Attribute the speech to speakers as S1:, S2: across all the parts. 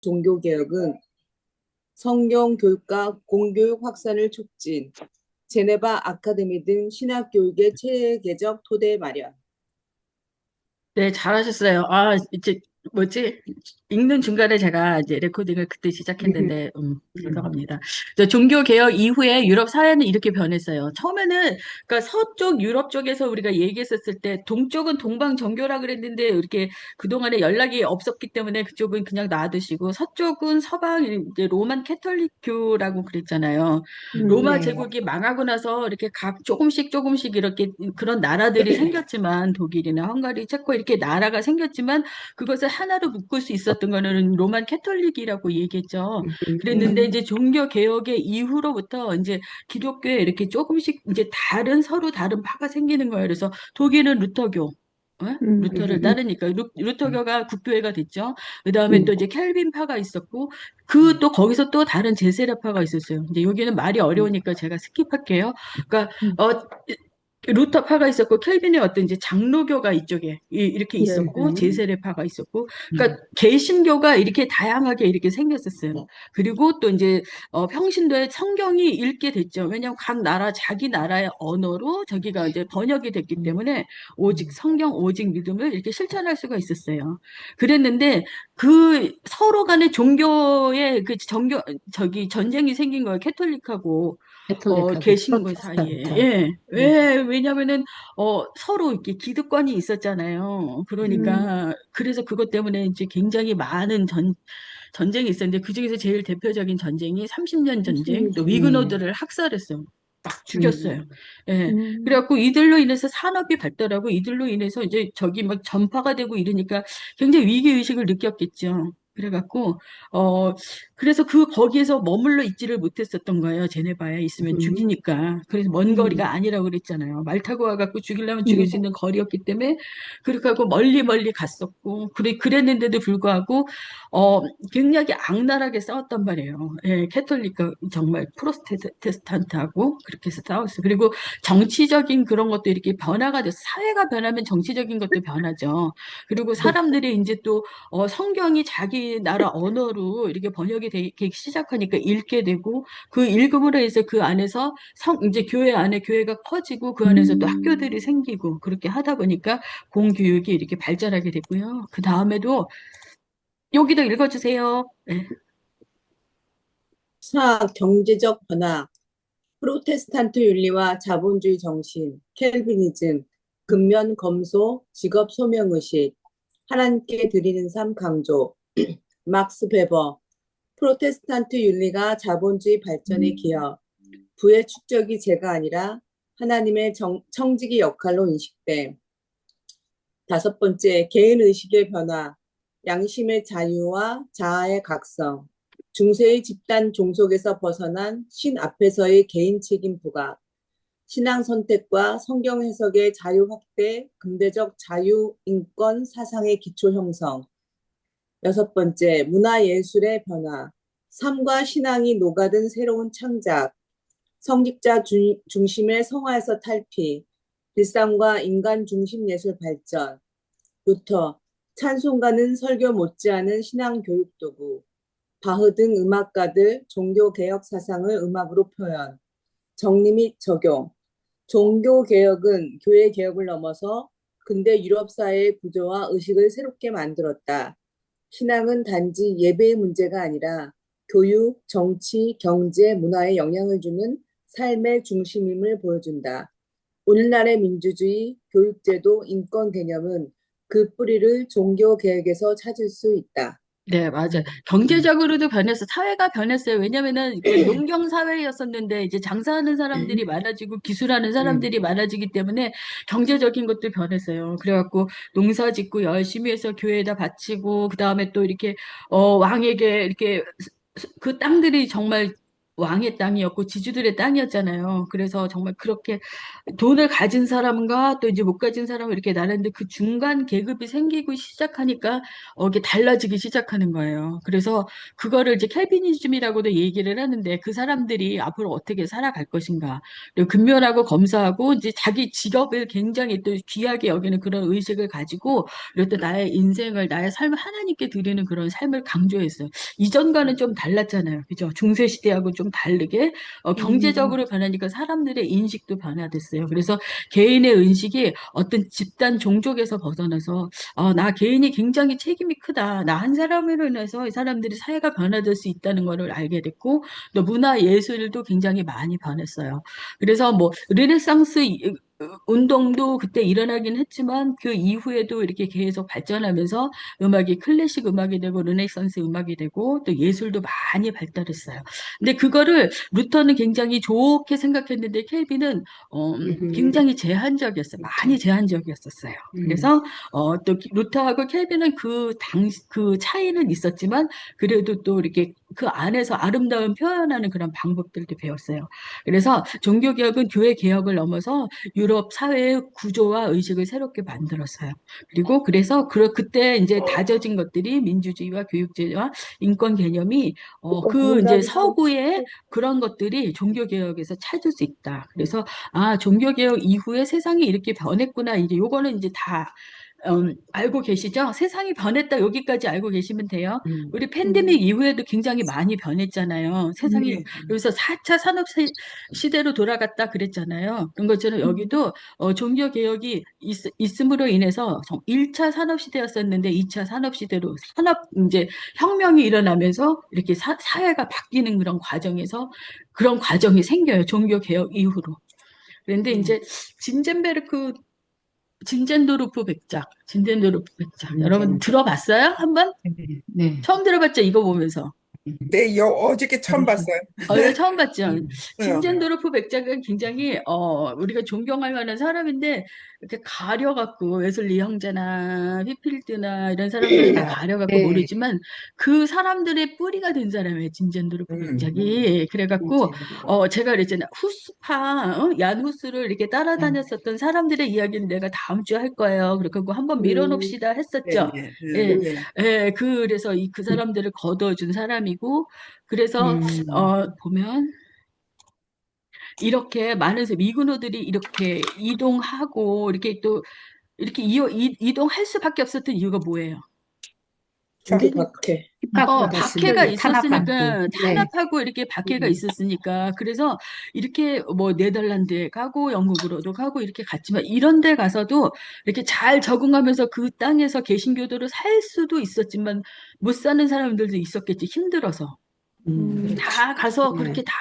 S1: 종교개혁은 성경 교육과 공교육 확산을 촉진, 제네바 아카데미 등 신학교육의 체계적 토대 마련.
S2: 네, 잘하셨어요. 아, 이제 뭐지? 읽는 중간에 제가 이제 레코딩을 그때 시작했는데, 죄송합니다. 종교 개혁 이후에 유럽 사회는 이렇게 변했어요. 처음에는 그러니까 서쪽 유럽 쪽에서 우리가 얘기했었을 때 동쪽은 동방 정교라 그랬는데 이렇게 그동안에 연락이 없었기 때문에 그쪽은 그냥 놔두시고 서쪽은 서방 이제 로만 캐톨릭교라고 그랬잖아요. 로마
S1: 네.
S2: 제국이 망하고 나서 이렇게 각 조금씩 조금씩 이렇게 그런 나라들이 생겼지만 독일이나 헝가리, 체코 이렇게 나라가 생겼지만 그것을 하나로 묶을 수 있었던 거는 로만 캐톨릭이라고 얘기했죠. 그랬는데 이제 종교 개혁의 이후로부터 이제 기독교에 이렇게 조금씩 이제 다른 서로 다른 파가 생기는 거예요. 그래서 독일은 루터교. 루터를 따르니까 루터교가 국교회가 됐죠. 그 다음에 또 이제 켈빈파가 있었고 그 또 거기서 또 다른 제세례파가 있었어요. 이제 여기는 말이 어려우니까 제가 스킵할게요. 그러니까 루터파가 있었고 켈빈의 어떤 이제 장로교가 이쪽에 이렇게
S1: 네.
S2: 있었고 제세례파가 있었고 그러니까 개신교가 이렇게 다양하게 이렇게 생겼었어요. 그리고 또 이제 평신도에 성경이 읽게 됐죠. 왜냐하면 각 나라 자기 나라의 언어로 저기가 이제 번역이 됐기 때문에 오직 성경 오직 믿음을 이렇게 실천할 수가 있었어요. 그랬는데 그 서로 간의 종교의 그 정교 저기 전쟁이 생긴 거예요. 캐톨릭하고
S1: 캐톨릭하고
S2: 계신 사이에.
S1: 프로테스탄트.
S2: 예. 왜냐면은, 서로 이렇게 기득권이 있었잖아요. 그러니까, 그래서 그것 때문에 이제 굉장히 많은 전쟁이 있었는데, 그중에서 제일 대표적인 전쟁이 30년 전쟁, 또
S1: 네.
S2: 위그너들을 학살했어요. 막
S1: 음,
S2: 죽였어요. 예.
S1: 음,
S2: 그래갖고 이들로 인해서 산업이 발달하고 이들로 인해서 이제 저기 막 전파가 되고 이러니까 굉장히 위기의식을 느꼈겠죠. 그래갖고, 어, 그래서 거기에서 머물러 있지를 못했었던 거예요. 제네바에 있으면
S1: 음,
S2: 죽이니까. 그래서 먼
S1: 음,
S2: 거리가 아니라고 그랬잖아요. 말 타고 와갖고 죽이려면 죽일 수
S1: 음,
S2: 있는 거리였기 때문에 그렇게 하고 멀리 멀리 갔었고, 그랬는데도 불구하고, 어, 굉장히 악랄하게 싸웠단 말이에요. 예, 캐톨릭과 정말 프로테스탄트하고 그렇게 해서 싸웠어요. 그리고 정치적인 그런 것도 이렇게 변화가 돼서 사회가 변하면 정치적인 것도 변하죠. 그리고
S1: 네.
S2: 사람들이 이제 또 성경이 자기 나라 언어로 이렇게 번역이 되기 시작하니까 읽게 되고 그 읽음으로 해서 그 안에서 이제 교회 안에 교회가 커지고 그 안에서 또 학교들이 생기고 그렇게 하다 보니까 공교육이 이렇게 발전하게 됐고요. 그 다음에도 여기도 읽어주세요. 네.
S1: 사학, 경제적 변화, 프로테스탄트 윤리와 자본주의 정신, 켈비니즘, 근면 검소, 직업 소명의식, 하나님께 드리는 삶 강조, 막스 베버, 프로테스탄트 윤리가 자본주의 발전에 기여, 부의 축적이 죄가 아니라 하나님의 청지기 역할로 인식됨. 다섯 번째, 개인 의식의 변화, 양심의 자유와 자아의 각성, 중세의 집단 종속에서 벗어난 신 앞에서의 개인 책임 부각, 신앙 선택과 성경 해석의 자유 확대, 근대적 자유 인권 사상의 기초 형성. 여섯 번째, 문화예술의 변화, 삶과 신앙이 녹아든 새로운 창작, 성직자 중심의 성화에서 탈피, 일상과 인간 중심 예술 발전, 루터, 찬송가는 설교 못지않은 신앙 교육 도구, 바흐 등 음악가들 종교 개혁 사상을 음악으로 표현, 정리 및 적용, 종교 개혁은 교회 개혁을 넘어서 근대 유럽 사회의 구조와 의식을 새롭게 만들었다. 신앙은 단지 예배의 문제가 아니라 교육, 정치, 경제, 문화에 영향을 주는 삶의 중심임을 보여준다. 오늘날의 민주주의, 교육제도, 인권 개념은 그 뿌리를 종교 개혁에서 찾을 수 있다.
S2: 네, 맞아요. 경제적으로도 변했어. 사회가 변했어요. 왜냐면은 이게 농경 사회였었는데 이제 장사하는 사람들이 많아지고 기술하는 사람들이 많아지기 때문에 경제적인 것도 변했어요. 그래갖고 농사 짓고 열심히 해서 교회에다 바치고 그다음에 또 이렇게 왕에게 이렇게 그 땅들이 정말 왕의 땅이었고 지주들의 땅이었잖아요. 그래서 정말 그렇게 돈을 가진 사람과 또 이제 못 가진 사람을 이렇게 나눴는데 그 중간 계급이 생기고 시작하니까 이게 달라지기 시작하는 거예요. 그래서 그거를 이제 켈비니즘이라고도 얘기를 하는데 그 사람들이 앞으로 어떻게 살아갈 것인가. 그리고 근면하고 검사하고 이제 자기 직업을 굉장히 또 귀하게 여기는 그런 의식을 가지고 그리고 또 나의 인생을 나의 삶을 하나님께 드리는 그런 삶을 강조했어요. 이전과는 좀 달랐잖아요. 그죠? 중세 시대하고 좀 다르게
S1: 음,
S2: 경제적으로 변하니까 사람들의 인식도 변화됐어요. 그래서 개인의 의식이 어떤 집단 종족에서 벗어나서 나 개인이 굉장히 책임이 크다. 나 한 사람으로 인해서 이 사람들이 사회가 변화될 수 있다는 것을 알게 됐고 또 문화 예술도 굉장히 많이 변했어요. 그래서 뭐 르네상스 운동도 그때 일어나긴 했지만 그 이후에도 이렇게 계속 발전하면서 음악이 클래식 음악이 되고 르네상스 음악이 되고 또 예술도 많이 발달했어요. 근데 그거를 루터는 굉장히 좋게 생각했는데 켈빈은
S1: 음,
S2: 굉장히 제한적이었어요. 많이
S1: 그렇죠.
S2: 제한적이었었어요.
S1: 음,
S2: 그래서 또 루터하고 켈빈은 그 차이는 있었지만 그래도 또 이렇게 그 안에서 아름다운 표현하는 그런 방법들도 배웠어요. 그래서 종교개혁은 교회 개혁을 넘어서 유럽 사회의 구조와 의식을 새롭게 만들었어요. 그리고 그래서 그때 이제 다져진 것들이 민주주의와 교육제와 인권 개념이 그 이제 서구의 그런 것들이 종교개혁에서 찾을 수 있다. 그래서 종교개혁 이후에 세상이 이렇게 변했구나. 이제 요거는 이제 다 알고 계시죠? 세상이 변했다. 여기까지 알고 계시면 돼요.
S1: 음,
S2: 우리 팬데믹 이후에도 굉장히 많이 변했잖아요. 세상이
S1: 음,
S2: 그래서 4차 산업 시대로 돌아갔다 그랬잖아요. 그런 것처럼 여기도 종교 개혁이 있음으로 인해서 1차 산업 시대였었는데 2차 산업 시대로 산업 이제 혁명이 일어나면서 이렇게 사회가 바뀌는 그런 과정에서 그런 과정이 생겨요. 종교 개혁 이후로. 그런데
S1: 음,
S2: 이제 진젠베르크 진젠도르프 백작. 여러분
S1: 문제는,
S2: 들어봤어요? 한번?
S3: 네, 네.
S2: 처음 들어봤죠? 이거 보면서.
S4: 네, 어저께 처음 봤어요.
S2: 이거 처음 봤죠?
S4: 네.
S2: 진젠도르프 백작은 굉장히, 우리가 존경할 만한 사람인데, 이렇게 가려갖고, 웨슬리 형제나, 휘필드나, 이런 사람들은 다 가려갖고
S3: 네,
S2: 모르지만, 그 사람들의 뿌리가 된 사람이에요, 진젠도르프
S4: 음.
S2: 백작이. 그래갖고,
S1: 문제는.
S2: 제가 그랬잖아요. 후스파, 얀 후스를 이렇게 따라다녔었던 사람들의 이야기는 내가 다음 주에 할 거예요. 그래갖고 한번
S1: 음,
S2: 밀어놓읍시다
S4: 네,
S2: 했었죠.
S4: 네,
S2: 예,
S1: 네.
S2: 그래서 그 사람들을 거둬준 사람이고, 그래서
S3: 음,
S2: 보면 이렇게 많은 미군호들이 이렇게 이동하고 이렇게 또 이렇게 이동할 수밖에 없었던 이유가 뭐예요?
S1: 우리
S4: 자,
S1: 밖에
S2: 박해가
S3: 핍박받았으니까 탄압받고,
S2: 있었으니까
S3: 네,
S2: 탄압하고 이렇게 박해가
S1: 음,
S2: 있었으니까 그래서 이렇게 뭐 네덜란드에 가고 영국으로도 가고 이렇게 갔지만 이런 데 가서도 이렇게 잘 적응하면서 그 땅에서 개신교도로 살 수도 있었지만 못 사는 사람들도 있었겠지 힘들어서.
S1: 그렇죠.
S2: 다 가서
S3: 네,
S2: 그렇게 다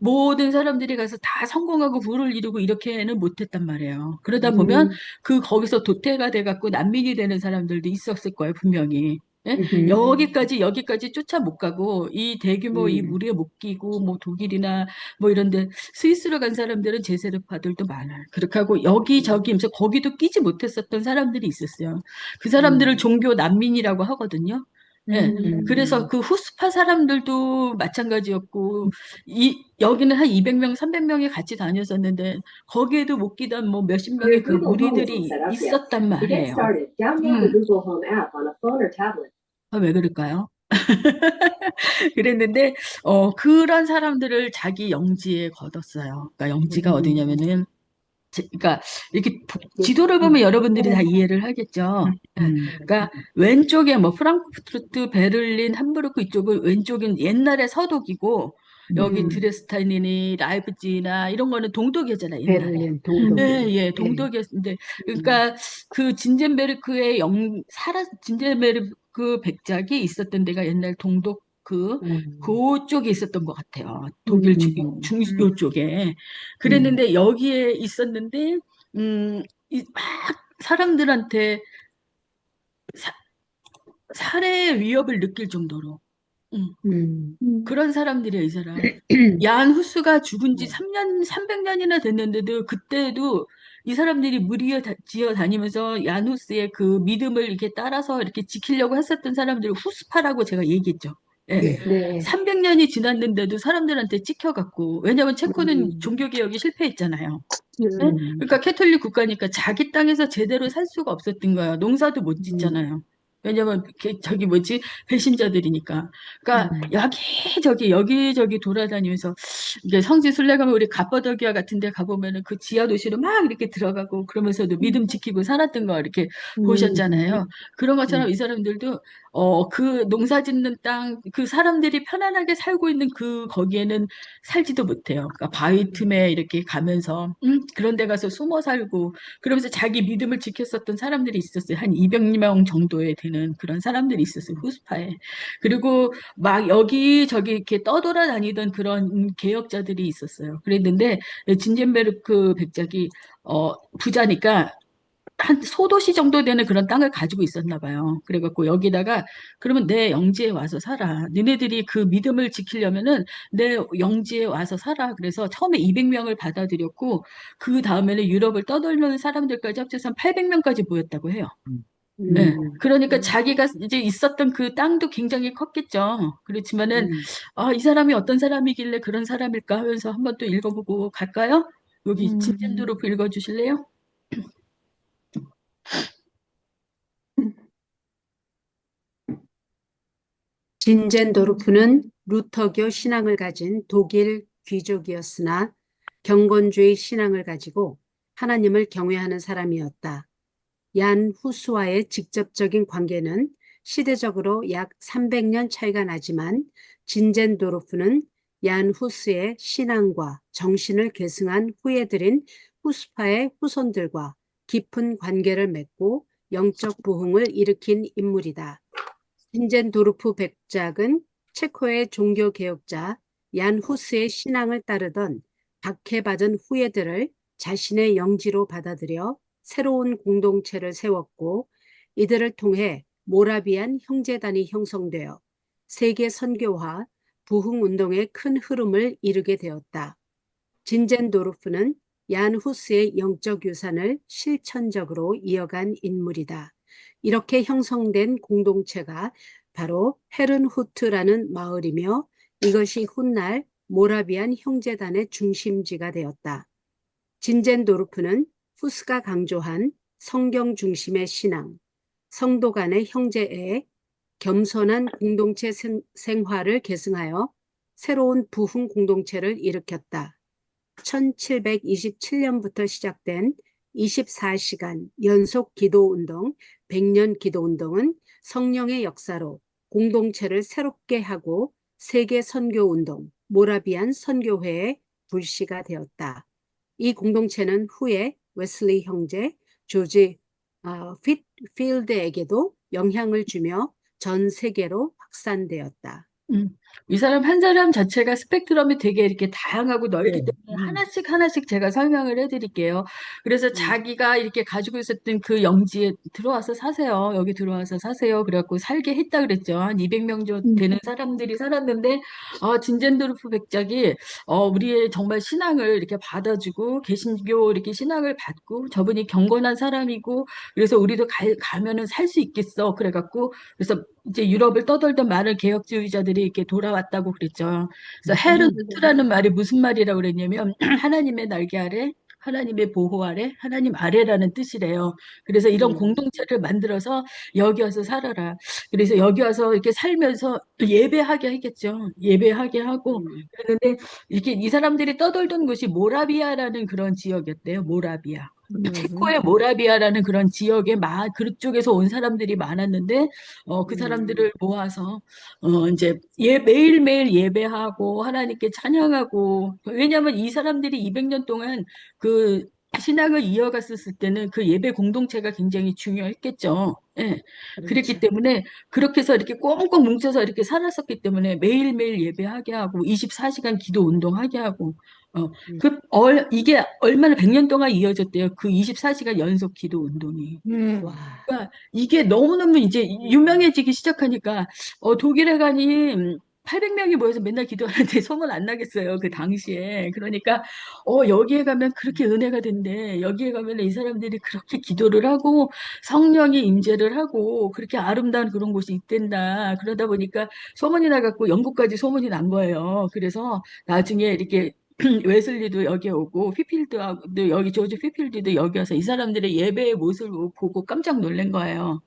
S2: 모든 사람들이 가서 다 성공하고 부를 이루고 이렇게는 못했단 말이에요. 그러다 보면
S1: 음,
S2: 거기서 도태가 돼갖고 난민이 되는 사람들도 있었을 거예요, 분명히. 예?
S1: 음,
S2: 여기까지 쫓아 못 가고 이 대규모 이
S1: 음,
S2: 무리에 못 끼고 뭐 독일이나 뭐 이런데 스위스로 간 사람들은 제세르파들도 많아요. 그렇게 하고 여기저기 하면서 거기도 끼지 못했었던 사람들이 있었어요. 그 사람들을
S1: 음,
S2: 종교 난민이라고 하거든요. 예. 그래서
S1: 음,
S2: 그 후스파 사람들도 마찬가지였고, 여기는 한 200명, 300명이 같이 다녔었는데, 거기에도 못 끼던 뭐 몇십 명의
S5: Your
S2: 그
S5: Google Home isn't
S2: 무리들이
S5: set up yet.
S2: 있었단
S5: To get
S2: 말이에요.
S5: started, download the
S2: 음,
S5: Google Home app on a phone or tablet.
S2: 왜 그럴까요? 그랬는데, 그런 사람들을 자기 영지에 거뒀어요. 그러니까 영지가
S1: 음,
S2: 어디냐면은, 그러니까 이렇게 지도를 보면 여러분들이 다 이해를 하겠죠. 예.
S3: 음,
S2: 그러니까 왼쪽에 뭐 프랑크푸르트, 베를린, 함부르크 이쪽은 왼쪽은 옛날에 서독이고 여기
S1: 음,
S2: 드레스타인이니 라이프치히나 이런 거는 동독이었잖아 옛날에.
S3: 베를린
S2: 예,
S3: 동독이,
S2: 예,
S3: 네,
S2: 동독이었는데
S1: 음,
S2: 그러니까 그 진젠베르크 백작이 있었던 데가 옛날 동독
S3: 음,
S2: 그쪽에 있었던 것 같아요. 독일
S1: 음,
S2: 중요 쪽에.
S3: 음,
S2: 그랬는데 여기에 있었는데 막 사람들한테 사, 살해의 위협을 느낄 정도로 음,
S3: 음,
S2: 그런 사람들이에요, 이 사람. 얀 후스가 죽은 지
S1: 음,
S2: 3년, 300년이나 됐는데도 그때도 이 사람들이 지어 다니면서 얀 후스의 그 믿음을 이렇게 따라서 이렇게 지키려고 했었던 사람들을 후스파라고 제가 얘기했죠. 예.
S4: 네.
S3: 네.
S2: 300년이 지났는데도 사람들한테 찍혀갖고, 왜냐면 체코는 종교개혁이 실패했잖아요. 예? 그러니까 캐톨릭 국가니까 자기 땅에서 제대로 살 수가 없었던 거예요. 농사도 못 짓잖아요. 왜냐면 저기 뭐지, 배신자들이니까. 그러니까 여기저기 돌아다니면서 이제 성지 순례가면 우리 갑바도기아 같은 데 가보면은 그 지하 도시로 막 이렇게 들어가고 그러면서도 믿음 지키고 살았던 거 이렇게 보셨잖아요. 그런 것처럼 이 사람들도 그 농사 짓는 땅, 그 사람들이 편안하게 살고 있는 그 거기에는 살지도 못해요. 그러니까 바위 틈에 이렇게 가면서 그런 데 가서 숨어 살고 그러면서 자기 믿음을 지켰었던 사람들이 있었어요. 한 200명 정도에 되는 그런 사람들이 있었어요. 후스파에. 그리고 막 여기저기 이렇게 떠돌아다니던 그런 개혁자들이 있었어요. 그랬는데 진젠베르크 백작이 부자니까 한 소도시 정도 되는 그런 땅을 가지고 있었나 봐요. 그래갖고 여기다가 그러면 내 영지에 와서 살아. 너네들이 그 믿음을 지키려면은 내 영지에 와서 살아. 그래서 처음에 200명을 받아들였고 그 다음에는 유럽을 떠돌는 사람들까지 합쳐서 한 800명까지 모였다고 해요. 네. 그러니까 자기가 이제 있었던 그 땅도 굉장히 컸겠죠. 그렇지만은 이 사람이 어떤 사람이길래 그런 사람일까 하면서 한번 또 읽어보고 갈까요? 여기 진젠도르프 읽어주실래요?
S6: 진젠도르프는 루터교 신앙을 가진 독일 귀족이었으나 경건주의 신앙을 가지고 하나님을 경외하는 사람이었다. 얀 후스와의 직접적인 관계는 시대적으로 약 300년 차이가 나지만 진젠도르프는 얀 후스의 신앙과 정신을 계승한 후예들인 후스파의 후손들과 깊은 관계를 맺고 영적 부흥을 일으킨 인물이다. 진젠도르프 백작은 체코의 종교개혁자 얀 후스의 신앙을 따르던 박해받은 후예들을 자신의 영지로 받아들여 새로운 공동체를 세웠고 이들을 통해 모라비안 형제단이 형성되어 세계 선교화, 부흥운동의 큰 흐름을 이루게 되었다. 진젠도르프는 얀 후스의 영적 유산을 실천적으로 이어간 인물이다. 이렇게 형성된 공동체가 바로 헤른후트라는 마을이며 이것이 훗날 모라비안 형제단의 중심지가 되었다. 진젠도르프는 후스가 강조한 성경 중심의 신앙, 성도 간의 형제애, 겸손한 공동체 생활을 계승하여 새로운 부흥 공동체를 일으켰다. 1727년부터 시작된 24시간 연속 기도운동, 100년 기도운동은 성령의 역사로 공동체를 새롭게 하고 세계 선교운동, 모라비안 선교회의 불씨가 되었다. 이 공동체는 후에 웨슬리 형제, 조지 필드에게도 영향을 주며 전 세계로 확산되었다.
S2: 이 사람 한 사람 자체가 스펙트럼이 되게 이렇게 다양하고 넓기
S1: 네.
S2: 때문에 하나씩 제가 설명을 해드릴게요. 그래서 자기가 이렇게 가지고 있었던 그 영지에 들어와서 사세요. 여기 들어와서 사세요. 그래갖고 살게 했다 그랬죠. 한 200명 정도 되는 사람들이 살았는데, 진젠도르프 백작이, 우리의 정말 신앙을 이렇게 받아주고, 개신교 이렇게 신앙을 받고, 저분이 경건한 사람이고, 그래서 우리도 가면은 살 수 있겠어. 그래갖고, 그래서 이제 유럽을 떠돌던 많은 개혁주의자들이 이렇게 돌아왔다고 그랬죠. 그래서 헤르트라는 말이 무슨 말이라고 그랬냐면 하나님의 날개 아래, 하나님의 보호 아래, 하나님 아래라는 뜻이래요. 그래서 이런 공동체를 만들어서 여기 와서 살아라. 그래서 여기 와서 이렇게 살면서 예배하게 하겠죠. 예배하게 하고 그랬는데 이렇게 이 사람들이 떠돌던 곳이 모라비아라는 그런 지역이었대요. 모라비아. 체코의 모라비아라는 그런 지역에 그쪽에서 온 사람들이 많았는데 그 사람들을 모아서 이제 매일매일 예배하고 하나님께 찬양하고 왜냐하면 이 사람들이 200년 동안 그 신앙을 이어갔었을 때는 그 예배 공동체가 굉장히 중요했겠죠. 예. 그랬기 때문에 그렇게 해서 이렇게 꽁꽁 뭉쳐서 이렇게 살았었기 때문에 매일매일 예배하게 하고 24시간 기도 운동하게 하고 이게 얼마나 100년 동안 이어졌대요. 그 24시간 연속 기도 운동이.
S6: 와,
S2: 그러니까 이게 너무너무 이제 유명해지기 시작하니까 독일에 가니 800명이 모여서 맨날 기도하는데 소문 안 나겠어요, 그 당시에. 그러니까, 여기에 가면 그렇게 은혜가 된대. 여기에 가면 이 사람들이 그렇게 기도를 하고 성령이 임재를 하고 그렇게 아름다운 그런 곳이 있댄다. 그러다 보니까 소문이 나갖고 영국까지 소문이 난 거예요. 그래서 나중에 이렇게 웨슬리도 여기 오고 휘필드도 여기 조지 휘필드도 여기 와서 이 사람들의 예배의 모습을 보고 깜짝 놀란 거예요.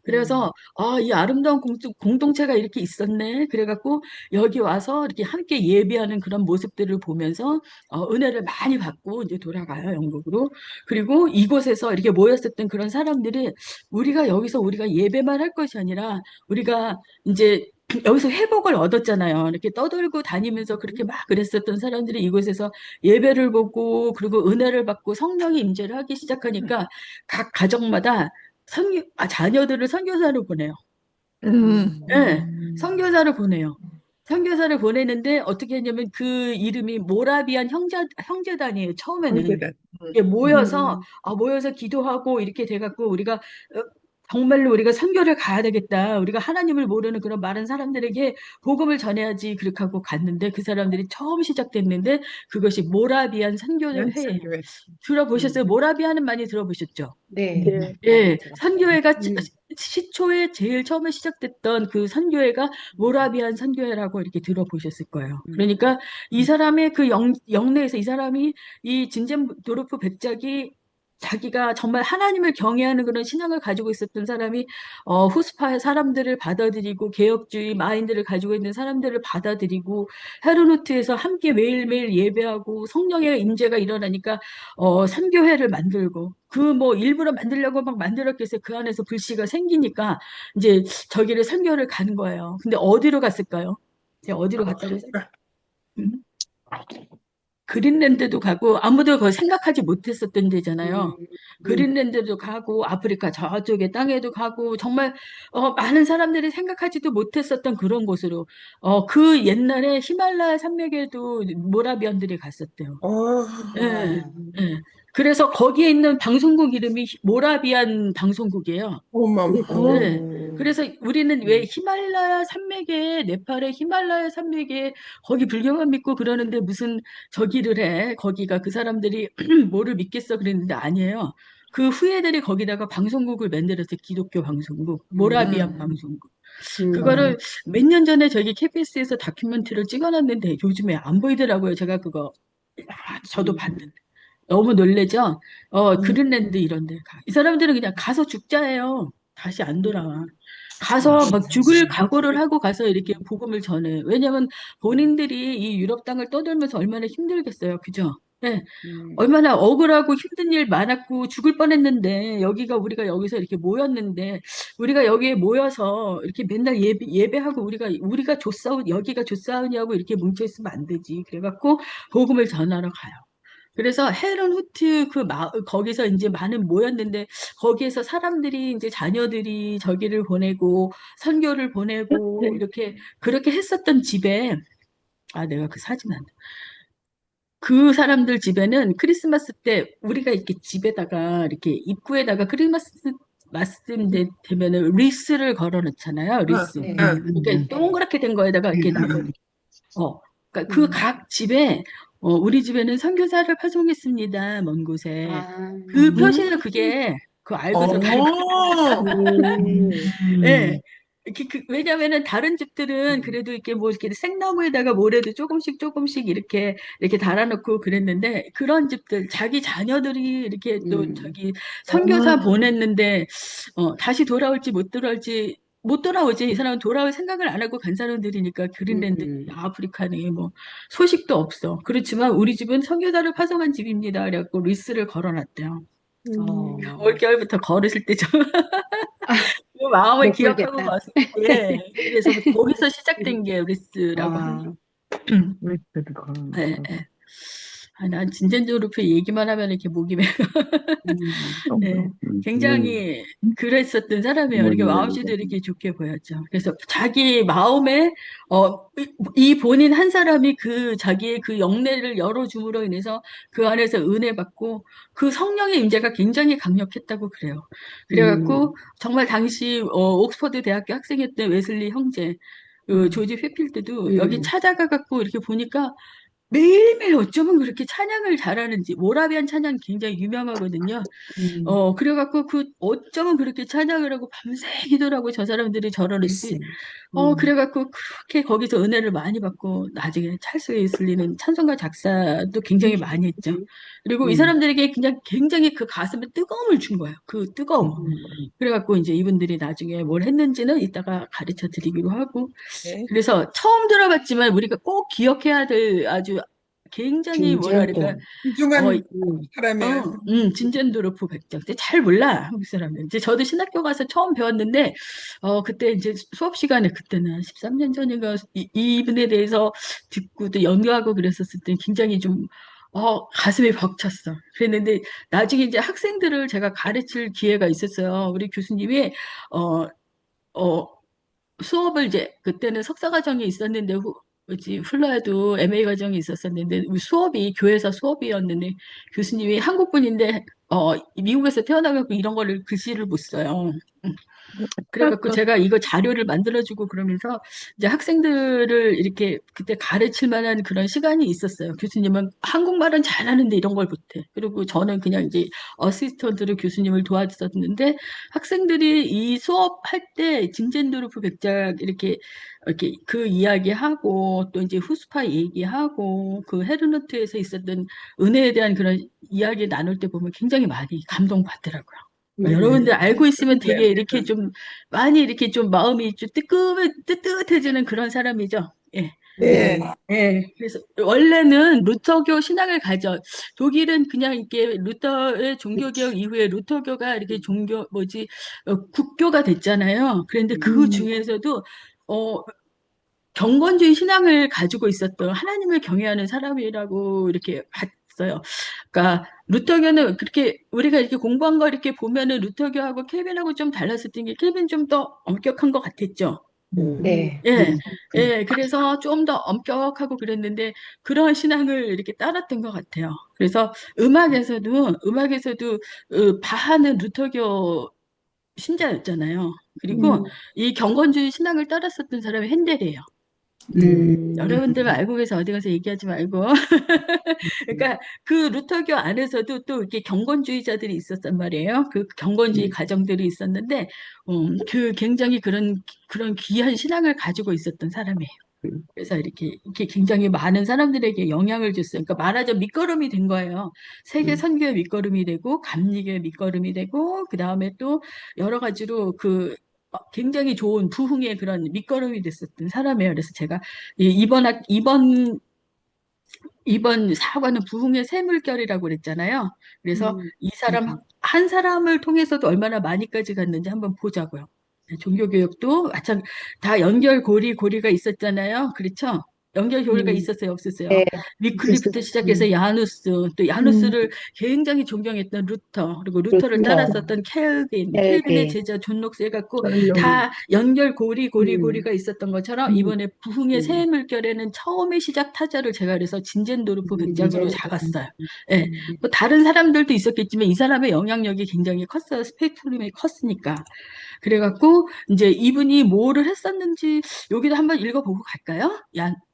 S2: 그래서 이 아름다운 공동체가 이렇게 있었네. 그래갖고 여기 와서 이렇게 함께 예배하는 그런 모습들을 보면서 은혜를 많이 받고 이제 돌아가요, 영국으로. 그리고 이곳에서 이렇게 모였었던 그런 사람들이 우리가 여기서 우리가 예배만 할 것이 아니라 우리가 이제 여기서 회복을 얻었잖아요. 이렇게 떠돌고 다니면서 그렇게 막 그랬었던 사람들이 이곳에서 예배를 보고 그리고 은혜를 받고 성령의 임재를 하기 시작하니까 각 가정마다 자녀들을 선교사로 보내요. 네, 선교사를 보내요. 선교사를 보내는데 어떻게 했냐면 그 이름이 모라비안 형제단이에요. 처음에는.
S4: 형제단.
S2: 이게 모여서 기도하고 이렇게 돼갖고 우리가 정말로 우리가 선교를 가야 되겠다. 우리가 하나님을 모르는 그런 많은 사람들에게 복음을 전해야지. 그렇게 하고 갔는데 그 사람들이 처음 시작됐는데 그것이 모라비안 선교회예요.
S4: 선교회.
S2: 들어보셨어요? 모라비아는 많이 들어보셨죠?
S3: 네.
S1: 네.
S2: 예,
S6: 들었어요.
S2: 선교회가 시초에 제일 처음에 시작됐던 그 선교회가 모라비안 선교회라고 이렇게 들어보셨을 거예요. 그러니까 이 사람의 그 영내에서 이 사람이 이 진젠도르프 백작이 자기가 정말 하나님을 경외하는 그런 신앙을 가지고 있었던 사람이 후스파의 사람들을 받아들이고 개혁주의 마인드를 가지고 있는 사람들을 받아들이고 헤르누트에서 함께 매일매일 예배하고 성령의 임재가 일어나니까 선교회를 만들고 그 뭐 일부러 만들려고 막 만들었겠어요. 그 안에서 불씨가 생기니까 이제 저기를 선교를 가는 거예요. 근데 어디로 갔을까요? 제가 어디로 갔다고 생각? 음? 그린랜드도 가고 아무도 그거 생각하지 못했었던 데잖아요. 그린랜드도 가고 아프리카 저쪽에 땅에도 가고 정말 많은 사람들이 생각하지도 못했었던 그런 곳으로 그 옛날에 히말라야 산맥에도 모라비안들이 갔었대요. 예, 예. 그래서 거기에 있는 방송국 이름이 모라비안 방송국이에요.
S4: 어머,
S2: 네. 그래서 우리는 왜 히말라야 산맥에, 네팔의 히말라야 산맥에 거기 불교만 믿고 그러는데 무슨 저기를 해. 거기가 그 사람들이 뭐를 믿겠어 그랬는데 아니에요. 그 후예들이 거기다가 방송국을 만들었어요. 기독교 방송국, 모라비안 방송국. 그거를 몇 년 전에 저기 KBS에서 다큐멘터리를 찍어놨는데 요즘에 안 보이더라고요. 제가 그거 저도 봤는데. 너무 놀래죠? 그린랜드 이런 데 가. 이 사람들은 그냥 가서 죽자예요. 다시 안 돌아와. 가서 막 죽을 각오를 하고 가서 이렇게 복음을 전해. 왜냐면 본인들이 이 유럽 땅을 떠돌면서 얼마나 힘들겠어요. 그죠? 네. 얼마나 억울하고 힘든 일 많았고 죽을 뻔했는데 우리가 여기서 이렇게 모였는데 우리가 여기에 모여서 이렇게 맨날 예배하고 우리가 여기가 조사우냐고 이렇게 뭉쳐 있으면 안 되지. 그래갖고 복음을 전하러 가요. 그래서 헤런 후트 거기서 이제 많은 모였는데 거기에서 사람들이 이제 자녀들이 저기를 보내고 선교를 보내고 이렇게 그렇게 했었던 집에 내가 그 사진 안 그 사람들 집에는 크리스마스 때 우리가 이렇게 집에다가 이렇게 입구에다가 크리스마스 말씀 되면은 리스를 걸어 놓잖아요. 리스.
S3: 네.
S2: 이렇게 동그랗게 된 거에다가 이렇게 나무. 그러니까 그 각 집에 우리 집에는 선교사를 파송했습니다. 먼 곳에. 그 표시는 그게 그 알고서 예. 왜냐면은 다른 집들은 그래도 이렇게 뭐 이렇게 생나무에다가 모래도 조금씩 이렇게 달아놓고 그랬는데 그런 집들 자기 자녀들이 이렇게 또 저기 선교사 보냈는데 다시 돌아올지 못 돌아오지. 이 사람은 돌아올 생각을 안 하고 간 사람들이니까 그린랜드, 아프리카니 뭐 소식도 없어. 그렇지만 우리 집은 선교사를 파송한 집입니다. 그래갖고 리스를 걸어놨대요. 올겨울부터 걸으실 때 좀 그 마음을
S6: 못
S2: 기억하고
S6: 걸겠다.
S2: 봤을 때 그래서 거기서 시작된 게 리스라고 합니다. 네, 네. 난 진젠조르프 얘기만 하면 이렇게 목이 메. 네, 굉장히 그랬었던 사람이에요. 이렇게 마음씨도 이렇게 좋게 보였죠. 그래서 자기 마음에 이 본인 한 사람이 자기의 그 영내를 열어줌으로 인해서 그 안에서 은혜 받고 그 성령의 임재가 굉장히 강력했다고 그래요. 그래갖고 정말 당시 옥스퍼드 대학교 학생이었던 웨슬리 형제 그 조지 휘필드도 여기
S3: 음.
S2: 찾아가갖고 이렇게 보니까 매일매일 어쩌면 그렇게 찬양을 잘하는지, 모라비안 찬양 굉장히 유명하거든요. 그래갖고 어쩌면 그렇게 찬양을 하고 밤새 기도를 하고 저 사람들이 저러는지,
S3: 글쎄.
S2: 그래갖고 그렇게 거기서 은혜를 많이 받고 나중에 찰스 웨이슬리는 찬송가 작사도 굉장히 많이 했죠. 그리고 이 사람들에게 그냥 굉장히 그 가슴에 뜨거움을 준 거예요. 그 뜨거움. 그래갖고 이제 이분들이 나중에 뭘 했는지는 이따가 가르쳐 드리기로 하고,
S4: 네.
S2: 그래서 처음 들어봤지만 우리가 꼭 기억해야 될 아주 굉장히 뭐랄까,
S3: 중요하고.
S4: 귀중한
S3: 음.
S4: 사람이에요.
S2: 진젠도르프 백작. 근데 잘 몰라, 한국 사람들. 이제 저도 신학교 가서 처음 배웠는데, 그때 이제 수업 시간에 그때는 한 13년 전인가 이분에 대해서 듣고 또 연구하고 그랬었을 때 굉장히 좀, 가슴이 벅찼어. 그랬는데 나중에 이제 학생들을 제가 가르칠 기회가 있었어요. 우리 교수님이, 어, 어, 수업을 이제 그때는 석사 과정이 있었는데 뭐지 훌라에도 MA 과정이 있었었는데 우리 수업이 교회에서 수업이었는데 교수님이 한국 분인데 미국에서 태어나갖고 이런 거를 글씨를 못 써요. 그래갖고 제가 이거 자료를 만들어주고 그러면서 이제 학생들을 이렇게 그때 가르칠 만한 그런 시간이 있었어요. 교수님은 한국말은 잘하는데 이런 걸 못해. 그리고 저는 그냥 이제 어시스턴트로 교수님을 도와줬었는데 학생들이 이 수업할 때 진젠도르프 백작 이렇게 그 이야기하고 또 이제 후스파 얘기하고 그 헤르노트에서 있었던 은혜에 대한 그런 이야기 나눌 때 보면 굉장히 많이 감동받더라고요. 여러분들 알고 있으면
S4: 네.
S2: 되게 이렇게 좀 많이 이렇게 좀 마음이 좀 뜨뜻해지는 그런 사람이죠. 예.
S4: 네.
S2: 예. 그래서 원래는 루터교 신앙을 가져. 독일은 그냥 이렇게 루터의 종교개혁 이후에 루터교가 이렇게 국교가 됐잖아요. 그런데 그 중에서도 어, 경건주의 신앙을 가지고 있었던 하나님을 경외하는 사람이라고 이렇게 봤어요. 그러니까 루터교는 그렇게 우리가 이렇게 공부한 거 이렇게 보면은 루터교하고 켈빈하고 좀 달랐었던 게 켈빈 좀 더 엄격한 것 같았죠.
S3: 네.
S2: 예, 예, 그래서 좀 더 엄격하고 그랬는데 그런 신앙을 이렇게 따랐던 것 같아요. 그래서 음악에서도 바하는 루터교 신자였잖아요. 그리고 이 경건주의 신앙을 따랐었던 사람이 핸델이에요. 여러분들 알고 계서 어디 가서 얘기하지 말고. 그러니까 그 루터교 안에서도 또 이렇게 경건주의자들이 있었단 말이에요. 그 경건주의 가정들이 있었는데, 그 굉장히 그런 귀한 신앙을 가지고 있었던 사람이에요. 그래서 이렇게 굉장히 많은 사람들에게 영향을 줬어요. 그러니까 말하자면 밑거름이 된 거예요. 세계 선교의 밑거름이 되고, 감리교의 밑거름이 되고, 그 다음에 또 여러 가지로 굉장히 좋은 부흥의 그런 밑거름이 됐었던 사람이에요. 그래서 제가 이번 사과는 부흥의 샘물결이라고 그랬잖아요. 그래서 이 사람 한 사람을 통해서도 얼마나 많이까지 갔는지 한번 보자고요. 종교개혁도 마찬 다 연결고리가 있었잖아요. 그렇죠? 연결고리가 있었어요, 없었어요?
S3: 네.
S2: 위클리부터 시작해서 야누스, 또 야누스를 굉장히 존경했던 루터, 그리고 루터를
S3: 루터.
S2: 따랐었던 켈빈의
S3: 켈빈.
S2: 제자 존 녹스 해갖고 다 연결고리가 있었던 것처럼 이번에 부흥의 새 물결에는 처음의 시작 타자를 제가 그래서 진젠도르프 백작으로 잡았어요. 예. 뭐 다른 사람들도 있었겠지만 이 사람의 영향력이 굉장히 컸어요. 스펙트럼이 컸으니까. 그래갖고 이제 이분이 뭐를 했었는지 여기도 한번 읽어보고 갈까요?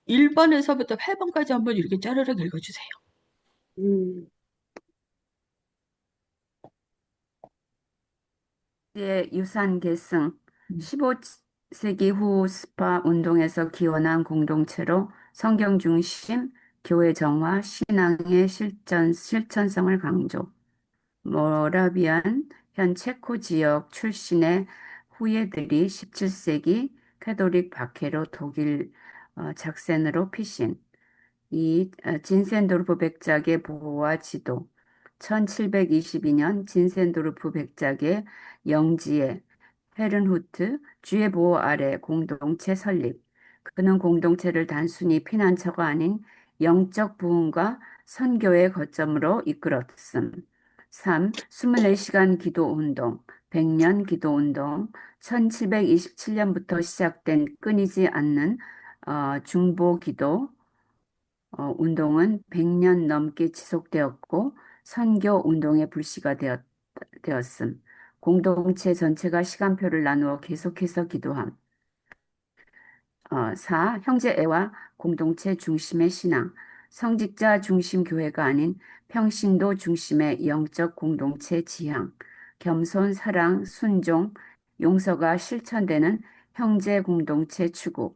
S2: 1번에서부터 8번까지 한번 이렇게 짜르륵 읽어주세요.
S7: 의 유산 계승 15세기 후 스파 운동에서 기원한 공동체로 성경 중심, 교회 정화, 신앙의 실천성을 강조. 모라비안 현 체코 지역 출신의 후예들이 17세기 캐톨릭 박해로 독일 작센으로 피신. 이 진센도르프 백작의 보호와 지도 1722년 진센도르프 백작의 영지에 헤른후트 주의 보호 아래 공동체 설립. 그는 공동체를 단순히 피난처가 아닌 영적 부흥과 선교의 거점으로 이끌었음. 3. 24시간 기도 운동, 100년 기도 운동, 1727년부터 시작된 끊이지 않는 중보 기도 운동은 100년 넘게 지속되었고 선교 운동의 불씨가 되었음. 공동체 전체가 시간표를 나누어 계속해서 기도함. 4. 형제애와 공동체 중심의 신앙, 성직자 중심 교회가 아닌 평신도 중심의 영적 공동체 지향, 겸손, 사랑, 순종, 용서가 실천되는 형제 공동체 추구,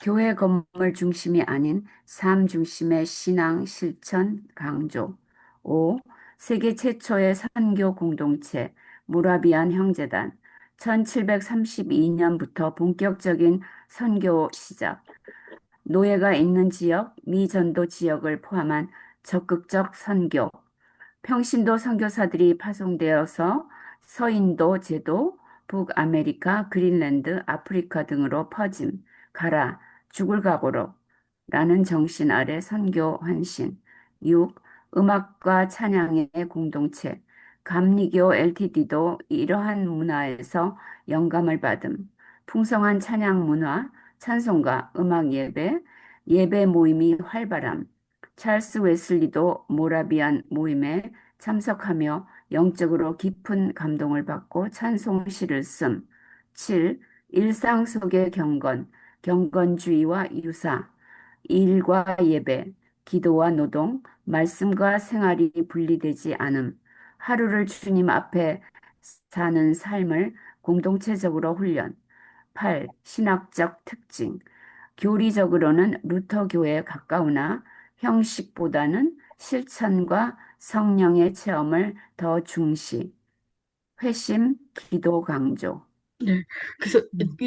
S7: 교회 건물 중심이 아닌 삶 중심의 신앙 실천 강조. 5. 세계 최초의 선교 공동체 모라비안 형제단 1732년부터 본격적인 선교 시작. 노예가 있는 지역, 미전도 지역을 포함한 적극적 선교. 평신도 선교사들이 파송되어서 서인도 제도, 북아메리카, 그린랜드, 아프리카 등으로 퍼짐. 가라, 죽을 각오로. 라는 정신 아래 선교 헌신. 6. 음악과 찬양의 공동체. 감리교 LTD도 이러한 문화에서 영감을 받음. 풍성한 찬양 문화, 찬송가, 음악 예배, 예배 모임이 활발함. 찰스 웨슬리도 모라비안 모임에 참석하며 영적으로 깊은 감동을 받고 찬송시를 씀. 7. 일상 속의 경건, 경건주의와 유사, 일과 예배, 기도와 노동, 말씀과 생활이 분리되지 않음, 하루를 주님 앞에 사는 삶을 공동체적으로 훈련. 8. 신학적 특징, 교리적으로는 루터 교회에 가까우나 형식보다는 실천과 성령의 체험을 더 중시. 회심, 기도 강조.
S2: 네. 그래서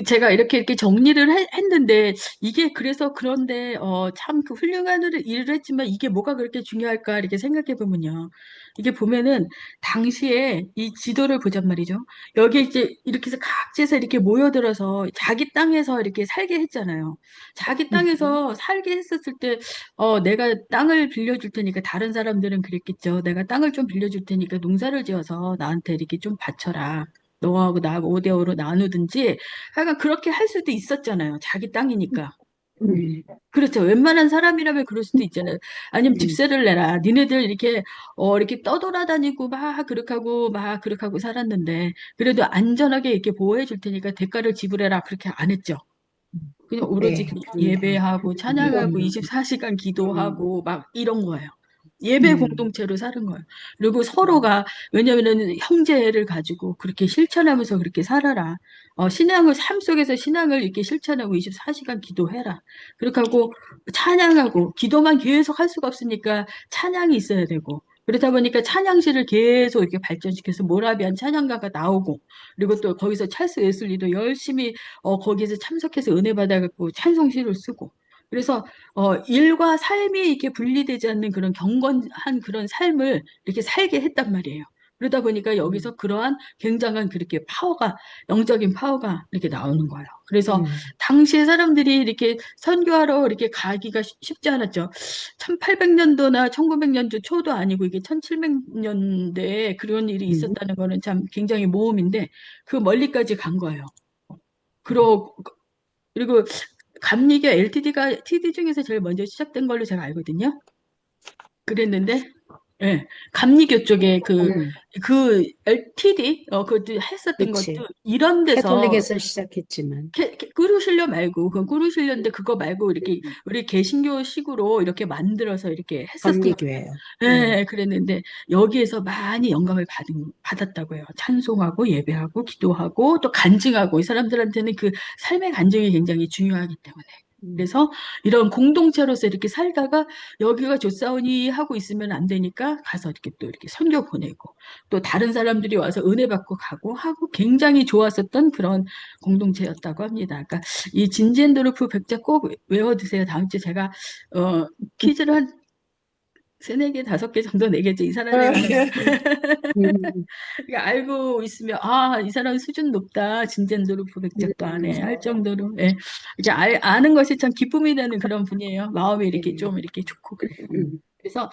S2: 제가 이렇게 정리를 했는데 이게 그래서 그런데 참 그 훌륭한 일을 했지만 이게 뭐가 그렇게 중요할까 이렇게 생각해 보면요. 이게 보면은 당시에 이 지도를 보잔 말이죠. 여기 이제 이렇게 해서 각지에서 이렇게 모여들어서 자기 땅에서 이렇게 살게 했잖아요. 자기 땅에서 살게 했었을 때 내가 땅을 빌려줄 테니까 다른 사람들은 그랬겠죠. 내가 땅을 좀 빌려줄 테니까 농사를 지어서 나한테 이렇게 좀 바쳐라. 너하고 나하고 5대5로 나누든지 하여간 그렇게 할 수도 있었잖아요. 자기 땅이니까. 그렇죠. 웬만한 사람이라면 그럴 수도 있잖아요. 아니면 집세를 내라. 니네들 이렇게 떠돌아다니고 막 그렇게 하고 살았는데 그래도 안전하게 이렇게 보호해 줄 테니까 대가를 지불해라. 그렇게 안 했죠. 그냥 오로지
S4: 네.
S2: 그냥 예배하고 찬양하고 24시간 기도하고 막 이런 거예요. 예배 공동체로 사는 거예요. 그리고 서로가 왜냐면은 형제를 가지고 그렇게 실천하면서 그렇게 살아라. 신앙을 삶 속에서 신앙을 이렇게 실천하고 24시간 기도해라. 그렇게 하고 찬양하고 기도만 계속 할 수가 없으니까 찬양이 있어야 되고 그러다 보니까 찬양실을 계속 이렇게 발전시켜서 모라비안 찬양가가 나오고 그리고 또 거기서 찰스 웨슬리도 열심히 거기에서 참석해서 은혜 받아갖고 찬송시를 쓰고 그래서 일과 삶이 이렇게 분리되지 않는 그런 경건한 그런 삶을 이렇게 살게 했단 말이에요. 그러다 보니까 여기서 그러한 굉장한 그렇게 영적인 파워가 이렇게 나오는 거예요. 그래서 당시에 사람들이 이렇게 선교하러 이렇게 가기가 쉽지 않았죠. 1800년도나 1900년도 초도 아니고 이게 1700년대에 그런 일이 있었다는 거는 참 굉장히 모험인데 그 멀리까지 간 거예요. 그리고 감리교 LTD가 TD 중에서 제일 먼저 시작된 걸로 제가 알거든요. 그랬는데, 예, 감리교 쪽에 그 LTD, 그것도 했었던
S6: 그치.
S2: 것도 이런 데서
S6: 캐톨릭에서 시작했지만.
S2: 꾸루실려 말고, 그건 꾸루실려인데 그거 말고 이렇게 우리 개신교식으로 이렇게 만들어서 이렇게 했었어요.
S6: 감리교예요.
S2: 예, 그랬는데 여기에서 많이 영감을 받았다고요. 찬송하고 예배하고 기도하고 또 간증하고 이 사람들한테는 그 삶의 간증이 굉장히 중요하기 때문에. 그래서 이런 공동체로서 이렇게 살다가 여기가 좋사오니 하고 있으면 안 되니까 가서 이렇게 또 이렇게 선교 보내고 또 다른 사람들이 와서 은혜 받고 가고 하고 굉장히 좋았었던 그런 공동체였다고 합니다. 그러니까 이 진지엔도르프 백자 꼭 외워두세요. 다음 주에 제가 퀴즈를 한 세네 개, 다섯 개 정도 내겠죠. 이 사람에 관한 그러니까 알고 있으면 이 사람 수준 높다. 진젠도르 부백작도 안 해. 할 정도로 예. 이렇게 아는 것이 참 기쁨이 되는 그런 분이에요. 마음이 이렇게 좀 이렇게 좋고 그래요. 그래서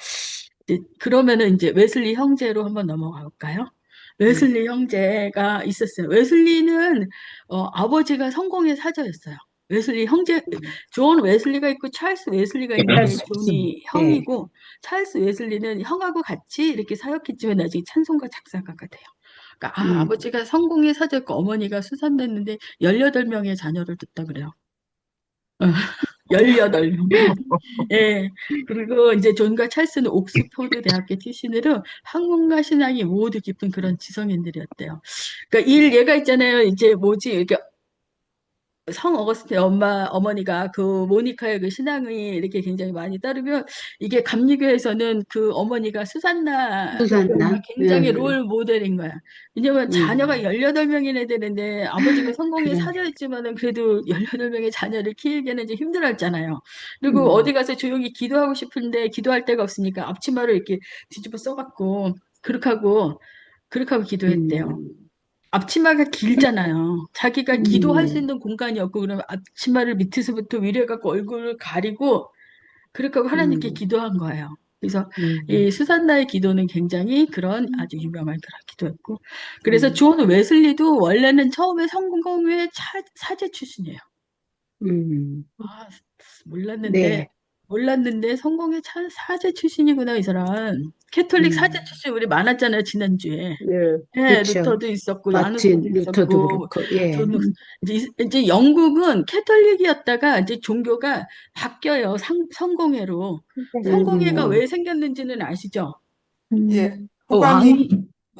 S2: 그러면은 이제 웨슬리 형제로 한번 넘어가 볼까요? 웨슬리 형제가 있었어요. 웨슬리는 아버지가 성공의 사자였어요. 웨슬리 형제, 존 웨슬리가 있고 찰스 웨슬리가 있는데 존이 형이고 찰스 웨슬리는 형하고 같이 이렇게 사역했지만 나중에 찬송가 작사가가 돼요. 그러니까 아버지가 성공의 사자였고 어머니가 수산됐는데 18명의 자녀를 뒀다 그래요. 어, 18명. 예. 그리고 이제 존과 찰스는 옥스퍼드 대학교 출신으로 학문과 신앙이 모두 깊은 그런 지성인들이었대요. 그러니까 얘가 있잖아요. 이제 뭐지? 이렇게 성 어거스틴 어머니가 그 모니카의 그 신앙이 이렇게 굉장히 많이 따르면 이게 감리교에서는 그 어머니가 수산나
S6: 수산나.
S2: 굉장히 롤 모델인 거야. 왜냐면 자녀가
S6: 음.
S2: 18명이나 되는데 아버지가 성공에
S6: 그래.
S2: 사려했지만은 그래도 18명의 자녀를 키우기에는 좀 힘들었잖아요. 그리고
S6: 음.
S2: 어디 가서 조용히 기도하고 싶은데 기도할 데가 없으니까 앞치마를 이렇게 뒤집어 써갖고 그렇게 하고 기도했대요.
S6: 음.
S2: 앞치마가 길잖아요. 자기가 기도할 수
S6: 음.
S2: 있는 공간이 없고 그러면 앞치마를 밑에서부터 위로 해갖고 얼굴을 가리고 그렇게 하고 하나님께
S6: 음.
S2: 기도한 거예요. 그래서
S6: 음.
S2: 이 수산나의 기도는 굉장히 그런 아주 유명한 그런 기도였고 그래서
S6: 음.
S2: 존 웨슬리도 원래는 처음에 성공회 사제 출신이에요.
S6: 음.
S2: 아, 몰랐는데,
S6: 네.
S2: 성공회 사제 출신이구나, 이 사람. 캐톨릭 사제
S6: 음.
S2: 출신 우리 많았잖아요, 지난주에.
S6: 네.
S2: 예,
S6: 그렇죠.
S2: 루터도 있었고, 야누스도
S6: 마틴 루터도
S2: 있었고,
S6: 그렇고, 예.
S2: 존, 이제 영국은 캐톨릭이었다가 이제 종교가 바뀌어요, 성공회로. 성공회가
S6: 음.
S2: 왜 생겼는지는 아시죠?
S4: 예,
S2: 왕이,
S4: 국왕이,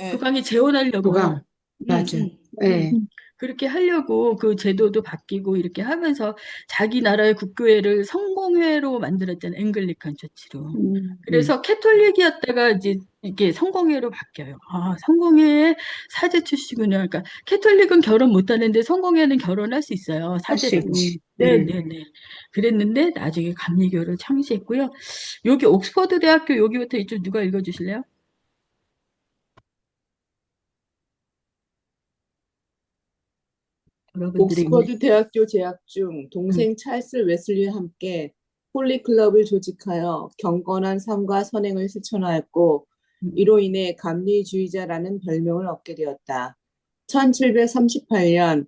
S4: 예,
S2: 국왕이 재혼하려고요.
S6: 국왕. 맞아. 예.
S2: 그렇게 하려고 그 제도도 바뀌고 이렇게 하면서 자기 나라의 국교회를 성공회로 만들었잖아요. 앵글리칸 처치로.
S6: 음.
S2: 그래서 캐톨릭이었다가 이제 이게 성공회로 바뀌어요. 아, 성공회의 사제 출시군요. 그러니까 캐톨릭은 결혼 못 하는데 성공회는 결혼할 수 있어요.
S6: 할 수
S2: 사제라고.
S6: 있지.
S2: 네, 네, 네. 그랬는데 나중에 감리교를 창시했고요. 여기 옥스퍼드 대학교 여기부터 이쪽 누가 읽어주실래요? 여러분들이
S1: 옥스퍼드 대학교 재학 중
S2: 음,
S1: 동생 찰스 웨슬리와 함께 홀리 클럽을 조직하여 경건한 삶과 선행을 실천하였고
S2: 음,
S1: 이로 인해 감리주의자라는 별명을 얻게 되었다. 1738년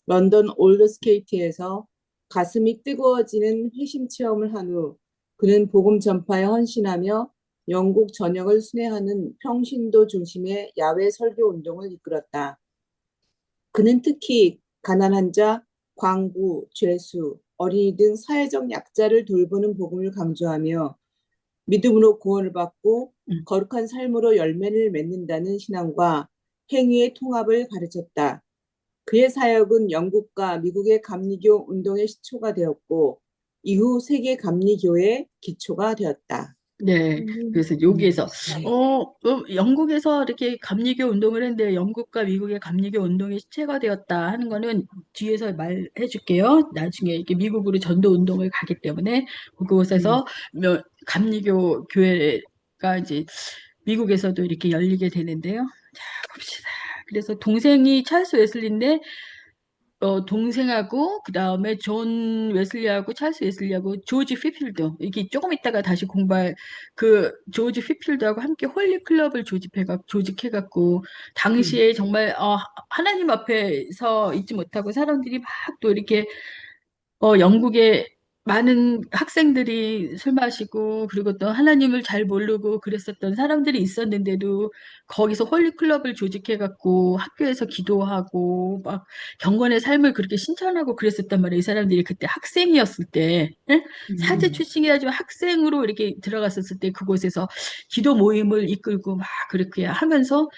S1: 런던 올드스케이트에서 가슴이 뜨거워지는 회심 체험을 한 후 그는 복음 전파에 헌신하며 영국 전역을 순회하는 평신도 중심의 야외 설교 운동을 이끌었다. 그는 특히 가난한 자, 광부, 죄수, 어린이 등 사회적 약자를 돌보는 복음을 강조하며 믿음으로 구원을 받고
S2: 음.
S1: 거룩한 삶으로 열매를 맺는다는 신앙과 행위의 통합을 가르쳤다. 그의 사역은 영국과 미국의 감리교 운동의 시초가 되었고 이후 세계 감리교의 기초가 되었다.
S2: 네, 그래서 여기에서 영국에서 이렇게 감리교 운동을 했는데 영국과 미국의 감리교 운동이 시체가 되었다 하는 거는 뒤에서 말해 줄게요. 나중에 이렇게 미국으로 전도 운동을 가기 때문에 그곳에서 감리교 교회가 이제 미국에서도 이렇게 열리게 되는데요. 자, 봅시다. 그래서 동생이 찰스 웨슬리인데 동생하고 그다음에 존 웨슬리하고 찰스 웨슬리하고 조지 휘필드 이게 조금 있다가 다시 공부할 그 조지 휘필드하고 함께 홀리 클럽을 조직해갖고 당시에 정말 하나님 앞에서 있지 못하고 사람들이 막 또 이렇게 영국에 많은 학생들이 술 마시고 그리고 또 하나님을 잘 모르고 그랬었던 사람들이 있었는데도 거기서 홀리클럽을 조직해갖고 학교에서 기도하고 막 경건의 삶을 그렇게 신천하고 그랬었단 말이에요. 이 사람들이 그때 학생이었을 때 응? 사제 출신이 하지만 학생으로 이렇게 들어갔었을 때 그곳에서 기도 모임을 이끌고 막 그렇게 하면서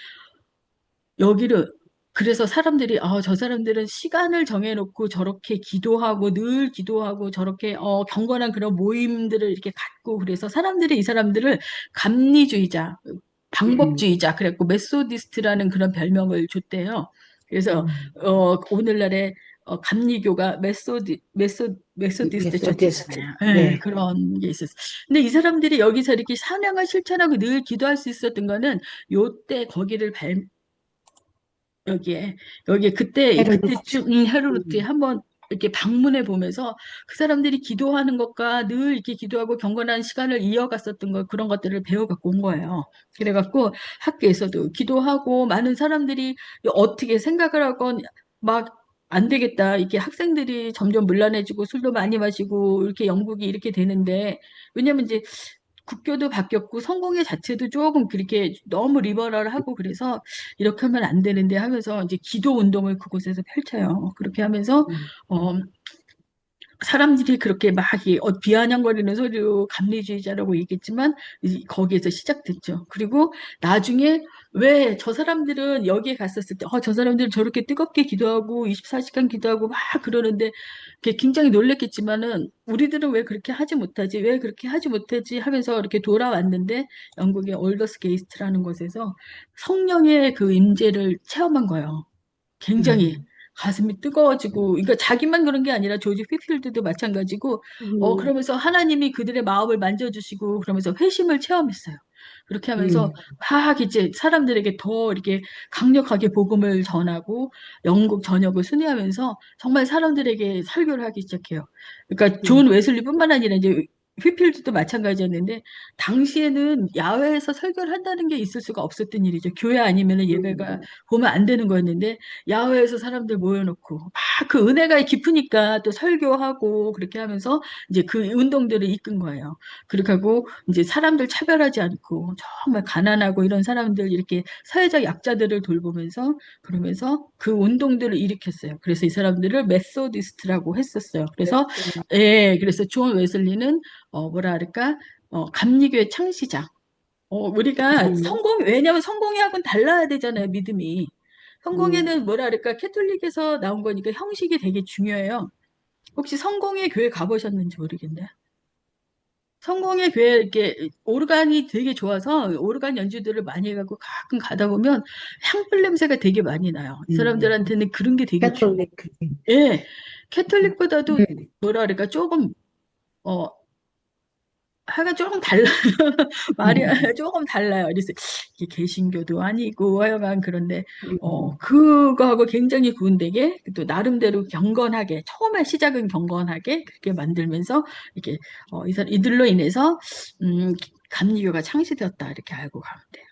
S2: 여기를 그래서 사람들이 저 사람들은 시간을 정해놓고 저렇게 기도하고 늘 기도하고 저렇게 경건한 그런 모임들을 이렇게 갖고 그래서 사람들이 이 사람들을 감리주의자, 방법주의자 그랬고 메소디스트라는 그런 별명을 줬대요. 그래서 오늘날의 감리교가 메소디스트
S6: 메소디스트.
S2: 처치잖아요.
S6: 네.
S2: 그런 게 있었어요. 근데 이 사람들이 여기서 이렇게 사명을 실천하고 늘 기도할 수 있었던 거는 요때 거기를 여기에
S6: 헤르디스.
S2: 그때쯤 헤르루트에 한번 이렇게 방문해 보면서 그 사람들이 기도하는 것과 늘 이렇게 기도하고 경건한 시간을 이어갔었던 거 그런 것들을 배워갖고 온 거예요. 그래갖고 학교에서도 기도하고 많은 사람들이 어떻게 생각을 하건 막 안 되겠다. 이게 학생들이 점점 문란해지고 술도 많이 마시고 이렇게 영국이 이렇게 되는데 왜냐면 이제 국교도 바뀌었고 성공회 자체도 조금 그렇게 너무 리버럴하고 그래서 이렇게 하면 안 되는데 하면서 이제 기도 운동을 그곳에서 펼쳐요. 그렇게 하면서 어, 사람들이 그렇게 막 비아냥거리는 소리로 감리주의자라고 얘기했지만 거기에서 시작됐죠. 그리고 나중에 왜 저 사람들은 여기에 갔었을 때, 저 사람들은 저렇게 뜨겁게 기도하고 24시간 기도하고 막 그러는데 그게 굉장히 놀랬겠지만은 우리들은 왜 그렇게 하지 못하지? 왜 그렇게 하지 못하지? 하면서 이렇게 돌아왔는데 영국의 올더스 게이스트라는 곳에서 성령의 그 임재를 체험한 거예요. 굉장히 가슴이 뜨거워지고, 그러니까 자기만 그런 게 아니라 조지 휘필드도 마찬가지고, 그러면서 하나님이 그들의 마음을 만져주시고, 그러면서 회심을 체험했어요. 그렇게 하면서 막 이제 사람들에게 더 이렇게 강력하게 복음을 전하고, 영국 전역을 순회하면서 정말 사람들에게 설교를 하기 시작해요. 그러니까 존 웨슬리뿐만 아니라 이제 휘필드도 마찬가지였는데, 당시에는 야외에서 설교를 한다는 게 있을 수가 없었던 일이죠. 교회 아니면은 예배가 보면 안 되는 거였는데, 야외에서 사람들 모여놓고 막 그 은혜가 깊으니까 또 설교하고 그렇게 하면서 이제 그 운동들을 이끈 거예요. 그렇게 하고 이제 사람들 차별하지 않고 정말 가난하고 이런 사람들 이렇게 사회적 약자들을 돌보면서 그러면서 그 운동들을 일으켰어요. 그래서 이 사람들을 메소디스트라고 했었어요. 그래서 그래서 존 웨슬리는 뭐라 그럴까? 감리교의 창시자. 우리가 왜냐면 성공회하고는 달라야 되잖아요, 믿음이. 성공회는 뭐라 그럴까, 캐톨릭에서 나온 거니까 형식이 되게 중요해요. 혹시 성공회 교회 가보셨는지 모르겠네. 성공회 교회 이렇게 오르간이 되게 좋아서 오르간 연주들을 많이 해갖고 가끔 가다 보면 향불 냄새가 되게 많이 나요. 이 사람들한테는 그런 게 되게
S3: 캐톨릭.
S2: 예, 캐톨릭보다도 뭐라 그럴까, 조금, 어, 하여간 조금 달라요. 말이 조금 달라요. 그래서 이게 개신교도 아니고 하여간 그런데 그거하고 굉장히 구분되게 또 나름대로 경건하게 처음에 시작은 경건하게 그렇게 만들면서 이렇게 이들로 인해서 감리교가 창시되었다 이렇게 알고 가면 돼요.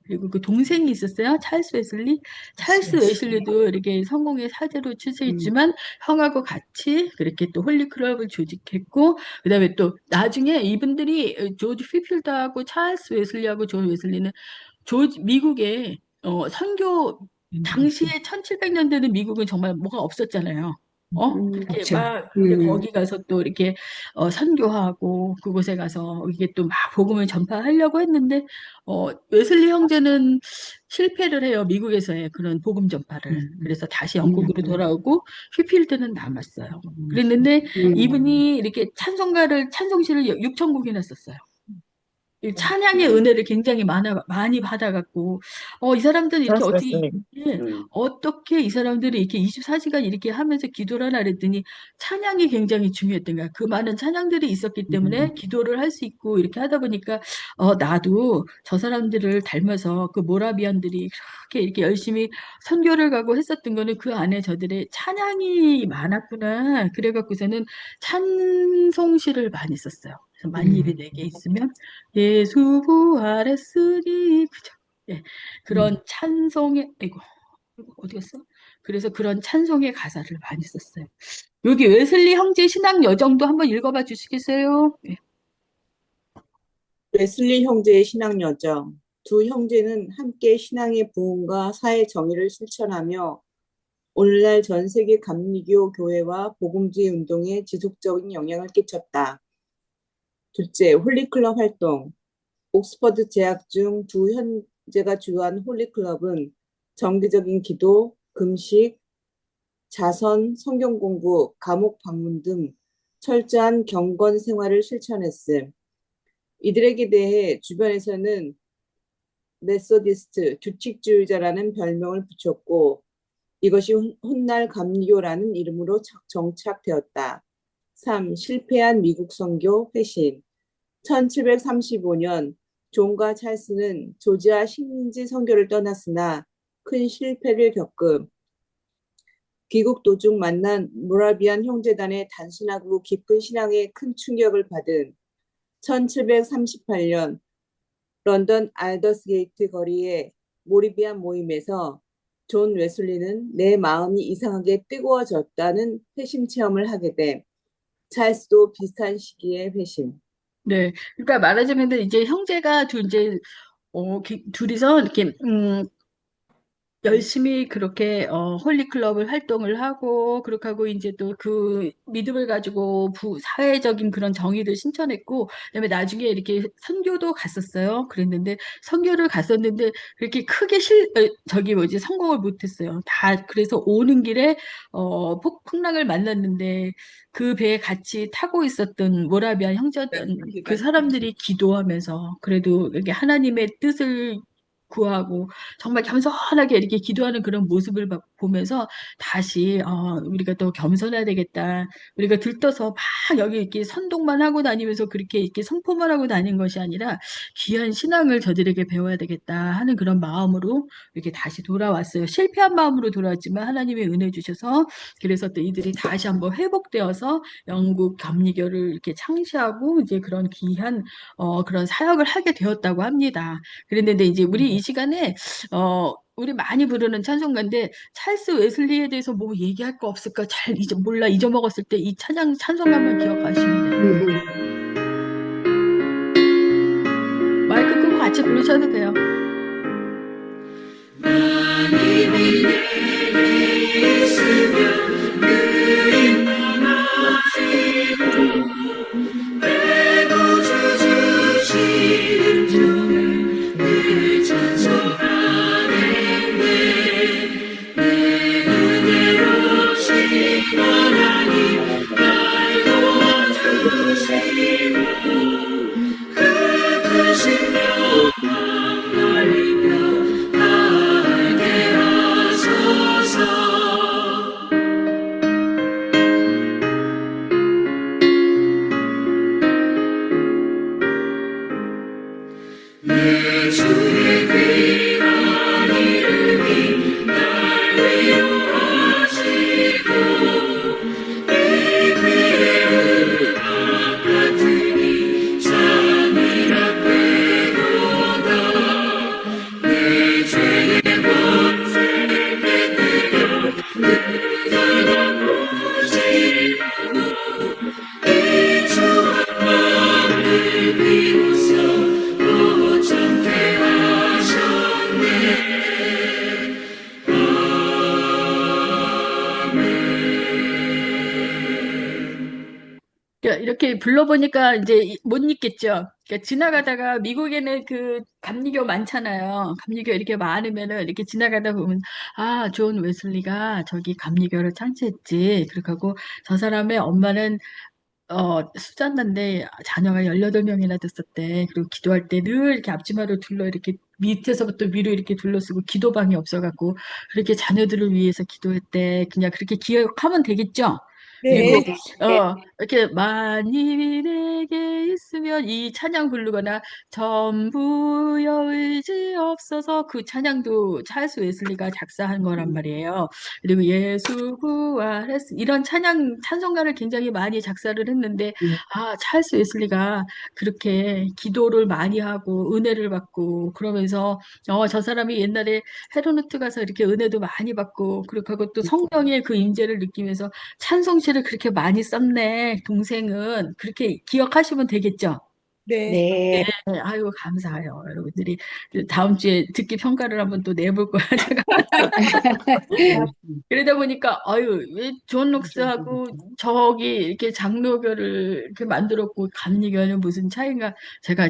S2: 그리고 그 동생이 있었어요. 찰스 웨슬리. 찰스 웨슬리도 이렇게 성공의 사제로 출세했지만 형하고 같이 그렇게 또 홀리클럽을 조직했고 그다음에 또 나중에 이분들이 조지 휘필드하고 찰스 웨슬리하고 존 웨슬리는 미국의 선교 당시에 1700년대는 미국은 정말 뭐가 없었잖아요. 이렇게
S3: 그렇죠.
S2: 막 이제 거기 가서 또 이렇게 선교하고 그곳에 가서 이게 또 막 복음을 전파하려고 했는데 웨슬리 형제는 실패를 해요. 미국에서의 그런 복음 전파를. 그래서 다시 영국으로 돌아오고 휘필드는 남았어요. 그랬는데 이분이 이렇게 찬송시를 6천곡이나 썼어요. 이 찬양의 은혜를 굉장히 많이 받아갖고, 이 사람들은 이렇게 어떻게 이 사람들이 이렇게 24시간 이렇게 하면서 기도를 하나 그랬더니 찬양이 굉장히 중요했던 거야. 그 많은 찬양들이 있었기 때문에 기도를 할 수 있고 이렇게 하다 보니까, 나도 저 사람들을 닮아서 그 모라비안들이 그렇게 이렇게 열심히 선교를 가고 했었던 거는 그 안에 저들의 찬양이 많았구나. 그래갖고서는 찬송시를 많이 썼어요. 그래서 만일이 내게 있으면 예수 부활했으니 그죠? 예, 그런 찬송의 이거 어디 갔어? 그래서 그런 찬송의 가사를 많이 썼어요. 여기 웨슬리 형제 신앙 여정도 한번 읽어봐 주시겠어요? 예.
S1: 웨슬리 형제의 신앙 여정. 두 형제는 함께 신앙의 부흥과 사회 정의를 실천하며 오늘날 전 세계 감리교 교회와 복음주의 운동에 지속적인 영향을 끼쳤다. 둘째, 홀리클럽 활동. 옥스퍼드 재학 중 두 형제가 주도한 홀리클럽은 정기적인 기도, 금식, 자선, 성경 공부, 감옥 방문 등 철저한 경건 생활을 실천했음. 이들에게 대해 주변에서는 메소디스트, 규칙주의자라는 별명을 붙였고 이것이 훗날 감리교라는 이름으로 정착되었다. 3. 실패한 미국 선교 회신. 1735년 존과 찰스는 조지아 식민지 선교를 떠났으나 큰 실패를 겪음. 귀국 도중 만난 모라비안 형제단의 단순하고 깊은 신앙에 큰 충격을 받은 1738년 런던 알더스게이트 거리의 모리비안 모임에서 존 웨슬리는 내 마음이 이상하게 뜨거워졌다는 회심 체험을 하게 돼. 찰스도 비슷한 시기에 회심.
S2: 네, 그러니까 말하자면 이제 형제가 둘 이제 둘이서 이렇게 열심히 그렇게 홀리클럽을 활동을 하고 그렇게 하고 이제 또 그 믿음을 가지고 사회적인 그런 정의를 신천했고 그다음에 나중에 이렇게 선교도 갔었어요. 그랬는데 선교를 갔었는데 그렇게 크게 저기 뭐지 성공을 못했어요. 다 그래서 오는 길에 풍랑을 만났는데 그 배에 같이 타고 있었던 모라비안 형제였던 그 사람들이 기도하면서 그래도 이렇게 하나님의 뜻을 구하고 정말 겸손하게 이렇게 기도하는 그런 모습을 보면서 다시 우리가 또 겸손해야 되겠다. 우리가 들떠서 막 여기 이렇게 선동만 하고 다니면서 그렇게 이렇게 선포만 하고 다니는 것이 아니라 귀한 신앙을 저들에게 배워야 되겠다 하는 그런 마음으로 이렇게 다시 돌아왔어요. 실패한 마음으로 돌아왔지만 하나님의 은혜 주셔서 그래서 또 이들이 다시 한번 회복되어서 영국 감리교를 이렇게 창시하고 이제 그런 귀한 그런 사역을 하게 되었다고 합니다. 그랬는데 이제 우리 이 시간에 우리 많이 부르는 찬송가인데 찰스 웨슬리에 대해서 뭐 얘기할 거 없을까 잘 몰라 잊어먹었을 때 이 찬송가만 기억하시면 돼요. 마이크 끄고 같이 부르셔도 돼요. 이렇게 불러보니까 이제 못 잊겠죠. 그러니까 지나가다가 미국에는 그 감리교 많잖아요. 감리교 이렇게 많으면은 이렇게 지나가다 보면 존 웨슬리가 저기 감리교를 창시했지. 그렇게 하고 저 사람의 엄마는 수잔인데 자녀가 18명이나 됐었대. 그리고 기도할 때 늘 이렇게 앞치마를 둘러 이렇게 밑에서부터 위로 이렇게 둘러쓰고 기도방이 없어갖고 그렇게 자녀들을 위해서 기도했대. 그냥 그렇게 기억하면 되겠죠? 그리고 이렇게 만일이 내게 있으면 이 찬양 부르거나 전부여 의지 없어서 그 찬양도 찰스 웨슬리가 작사한 거란 말이에요. 그리고 예수 부활했어 이런 찬송가를 굉장히 많이 작사를 했는데 찰스 웨슬리가 그렇게 기도를 많이 하고 은혜를 받고 그러면서 저 사람이 옛날에 헤르누트 가서 이렇게 은혜도 많이 받고 그렇게 하고 또 성령의 그 임재를 느끼면서 찬송시를 그렇게 많이 썼네. 동생은 그렇게 기억하시면 되겠죠?
S4: 네.
S2: 네, 아유 감사해요. 여러분들이 다음 주에 듣기 평가를 한번 또 내볼 거야. 제가 그러다 보니까 왜 존 녹스하고 저기 이렇게 장로교를 이렇게 만들었고 감리교는 무슨 차이가 제가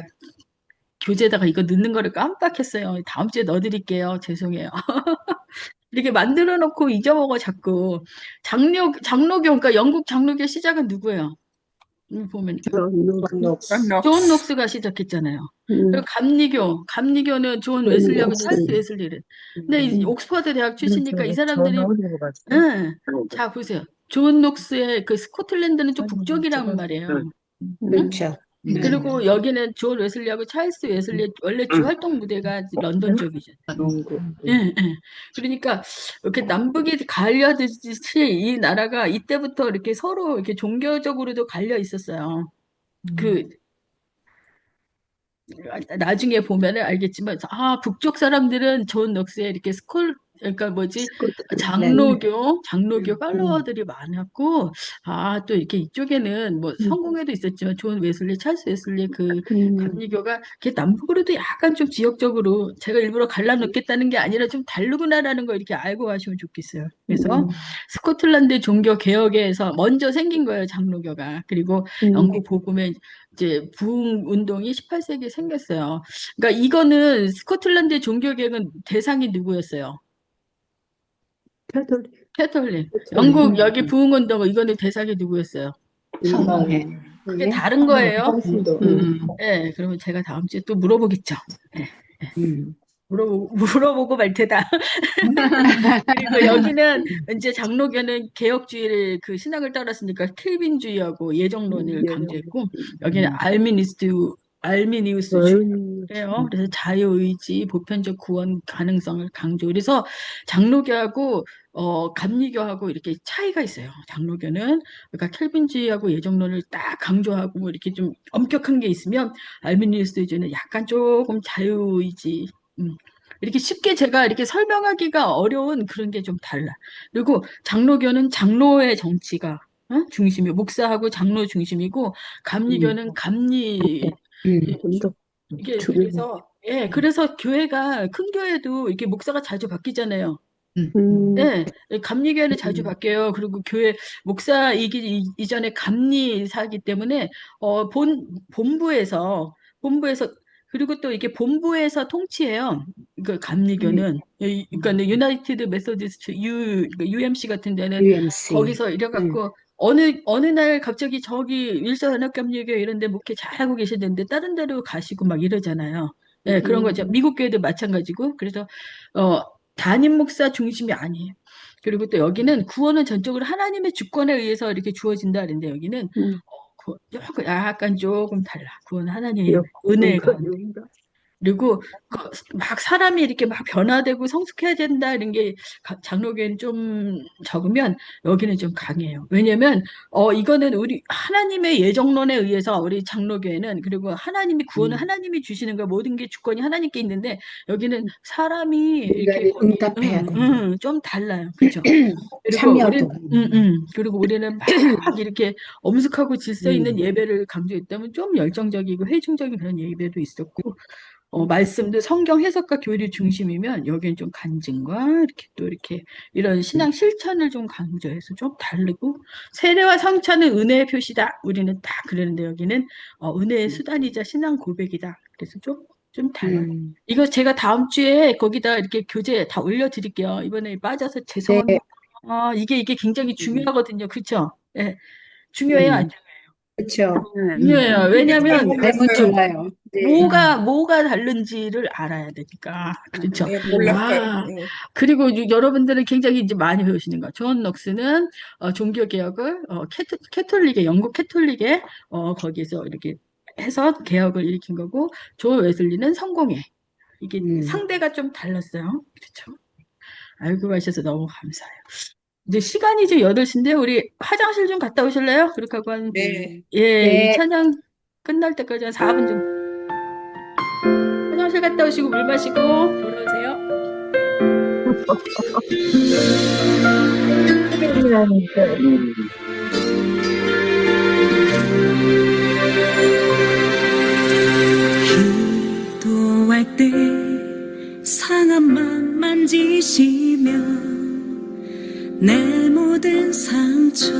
S2: 교재에다가 이거 넣는 거를 깜빡했어요. 다음 주에 넣어드릴게요. 죄송해요. 이렇게 만들어 놓고 잊어먹어 자꾸. 장로교 그러니까 영국 장로교 시작은 누구예요? 보면 존 녹스가 시작했잖아요. 그리고 감리교는 존 웨슬리하고 찰스 웨슬리를. 근데 이 옥스퍼드 대학 출신이니까 이 사람들이 자 보세요. 존 녹스의 그 스코틀랜드는 좀 북쪽이란 말이에요.
S6: 그렇죠.
S2: 그리고 여기는 존 웨슬리하고 찰스 웨슬리 원래 주 활동 무대가 런던 쪽이죠. 예, 예. 그러니까 이렇게 남북이 갈려듯이 이 나라가 이때부터 이렇게 서로 이렇게 종교적으로도 갈려 있었어요. 그 나중에 보면은 알겠지만 북쪽 사람들은 존 녹스의 이렇게 그러니까 뭐지?
S1: 스코틀랜드.
S2: 장로교 팔로워들이 많았고, 아, 또 이렇게 이쪽에는 뭐 성공회도 있었지만, 존 웨슬리, 찰스 웨슬리 그 감리교가 이렇게 남북으로도 약간 좀 지역적으로 제가 일부러 갈라놓겠다는 게 아니라 좀 다르구나라는 거 이렇게 알고 가시면 좋겠어요. 그래서 스코틀랜드 종교 개혁에서 먼저 생긴 거예요, 장로교가. 그리고 영국 복음의 이제 부흥 운동이 18세기에 생겼어요. 그러니까 이거는 스코틀랜드 종교 개혁은 대상이 누구였어요?
S1: 캐톨릭.
S2: 캐톨릭. 영국 여기 부흥 운동 이거는 대상이 누구였어요?
S3: 성공회.
S2: 그게 다른 거예요.
S1: 성신도.
S2: 네, 그러면 제가 다음 주에 또 물어보겠죠. 네,
S1: 음.
S2: 물어보고 말 테다. 그리고 여기는 이제 장로교는 개혁주의를 그 신학을 따랐으니까 켈빈주의하고 예정론을 강조했고 여기는 알미니우스주의예요. 그래서 자유의지, 보편적 구원 가능성을 강조. 그래서 장로교하고 감리교하고 이렇게 차이가 있어요. 장로교는 그러니까 켈빈주의하고 예정론을 딱 강조하고 뭐 이렇게 좀 엄격한 게 있으면 알미니우스주의는 약간 조금 자유의지. 이렇게 쉽게 제가 이렇게 설명하기가 어려운 그런 게 좀 달라. 그리고 장로교는 장로의 정치가 중심이고 목사하고 장로 중심이고 감리교는 감리
S1: 좀더
S2: 이게 그래서 교회가 큰 교회도 이게 목사가 자주 바뀌잖아요. 네, 감리교회는 자주 바뀌어요. 그리고 교회 목사이기 이전에 감리사기 때문에 본부에서 그리고 또 이게 본부에서 통치해요. 그 감리교는 그러니까 유나이티드 메소디스트 UMC 같은 데는
S6: UMC.
S2: 거기서 이래갖고 어느 날 갑자기 저기 일사단합감리교 이런 데 목회 잘하고 계시는데 다른 데로 가시고 막 이러잖아요. 네, 그런 거죠. 미국 교회도 마찬가지고. 그래서 담임 목사 중심이 아니에요. 그리고 또 여기는 구원은 전적으로 하나님의 주권에 의해서 이렇게 주어진다 그랬는데 여기는 약간 조금 달라. 구원은 하나님의 은혜에 가운데. 그리고 막 사람이 이렇게 막 변화되고 성숙해야 된다 이런 게 장로교는 좀 적으면 여기는 좀 강해요. 왜냐면 이거는 우리 하나님의 예정론에 의해서 우리 장로교회는 그리고 하나님이 구원은 하나님이 주시는 거 모든 게 주권이 하나님께 있는데 여기는 사람이 이렇게
S6: 응답해야 돼.
S2: 좀 달라요. 그렇죠?
S6: 참여도.
S2: 그리고 우리는 막 이렇게 엄숙하고 질서 있는 예배를 강조했다면 좀 열정적이고 회중적인 그런 예배도 있었고 말씀도 성경 해석과 교리 중심이면 여기는 좀 간증과 이렇게 또 이렇게 이런 신앙 실천을 좀 강조해서 좀 다르고 세례와 성찬은 은혜의 표시다. 우리는 딱 그러는데 여기는 은혜의 수단이자 신앙 고백이다. 그래서 좀 달라요. 이거 제가 다음 주에 거기다 이렇게 교재 다 올려드릴게요. 이번에 빠져서 죄송합니다. 이게 굉장히 중요하거든요. 그렇죠? 네. 중요해요, 안 중요해요?
S6: 그렇죠.
S2: 중요해요. 왜냐하면
S6: 알면 좋아요. 네.
S2: 뭐가 다른지를 알아야 되니까. 그렇죠.
S4: 네, 몰랐어요.
S2: 그리고 여러분들은 굉장히 이제 많이 배우시는 거. 존 넉스는 종교 개혁을 캐톨릭의 영국 캐톨릭의 거기서 이렇게 해서 개혁을 일으킨 거고 존 웨슬리는 성공회. 이게 상대가 좀 달랐어요. 그렇죠. 알고 가셔서 너무 감사해요. 이제 시간이 이제 8시인데 우리 화장실 좀 갔다 오실래요? 그렇게 하고
S4: 네.
S2: 이 찬양 끝날 때까지 한 4분 정도. 화장실 갔다 오시고 물 마시고 돌아오세요.
S8: 기도할 때 상한 맘 만지시며 내 모든 상처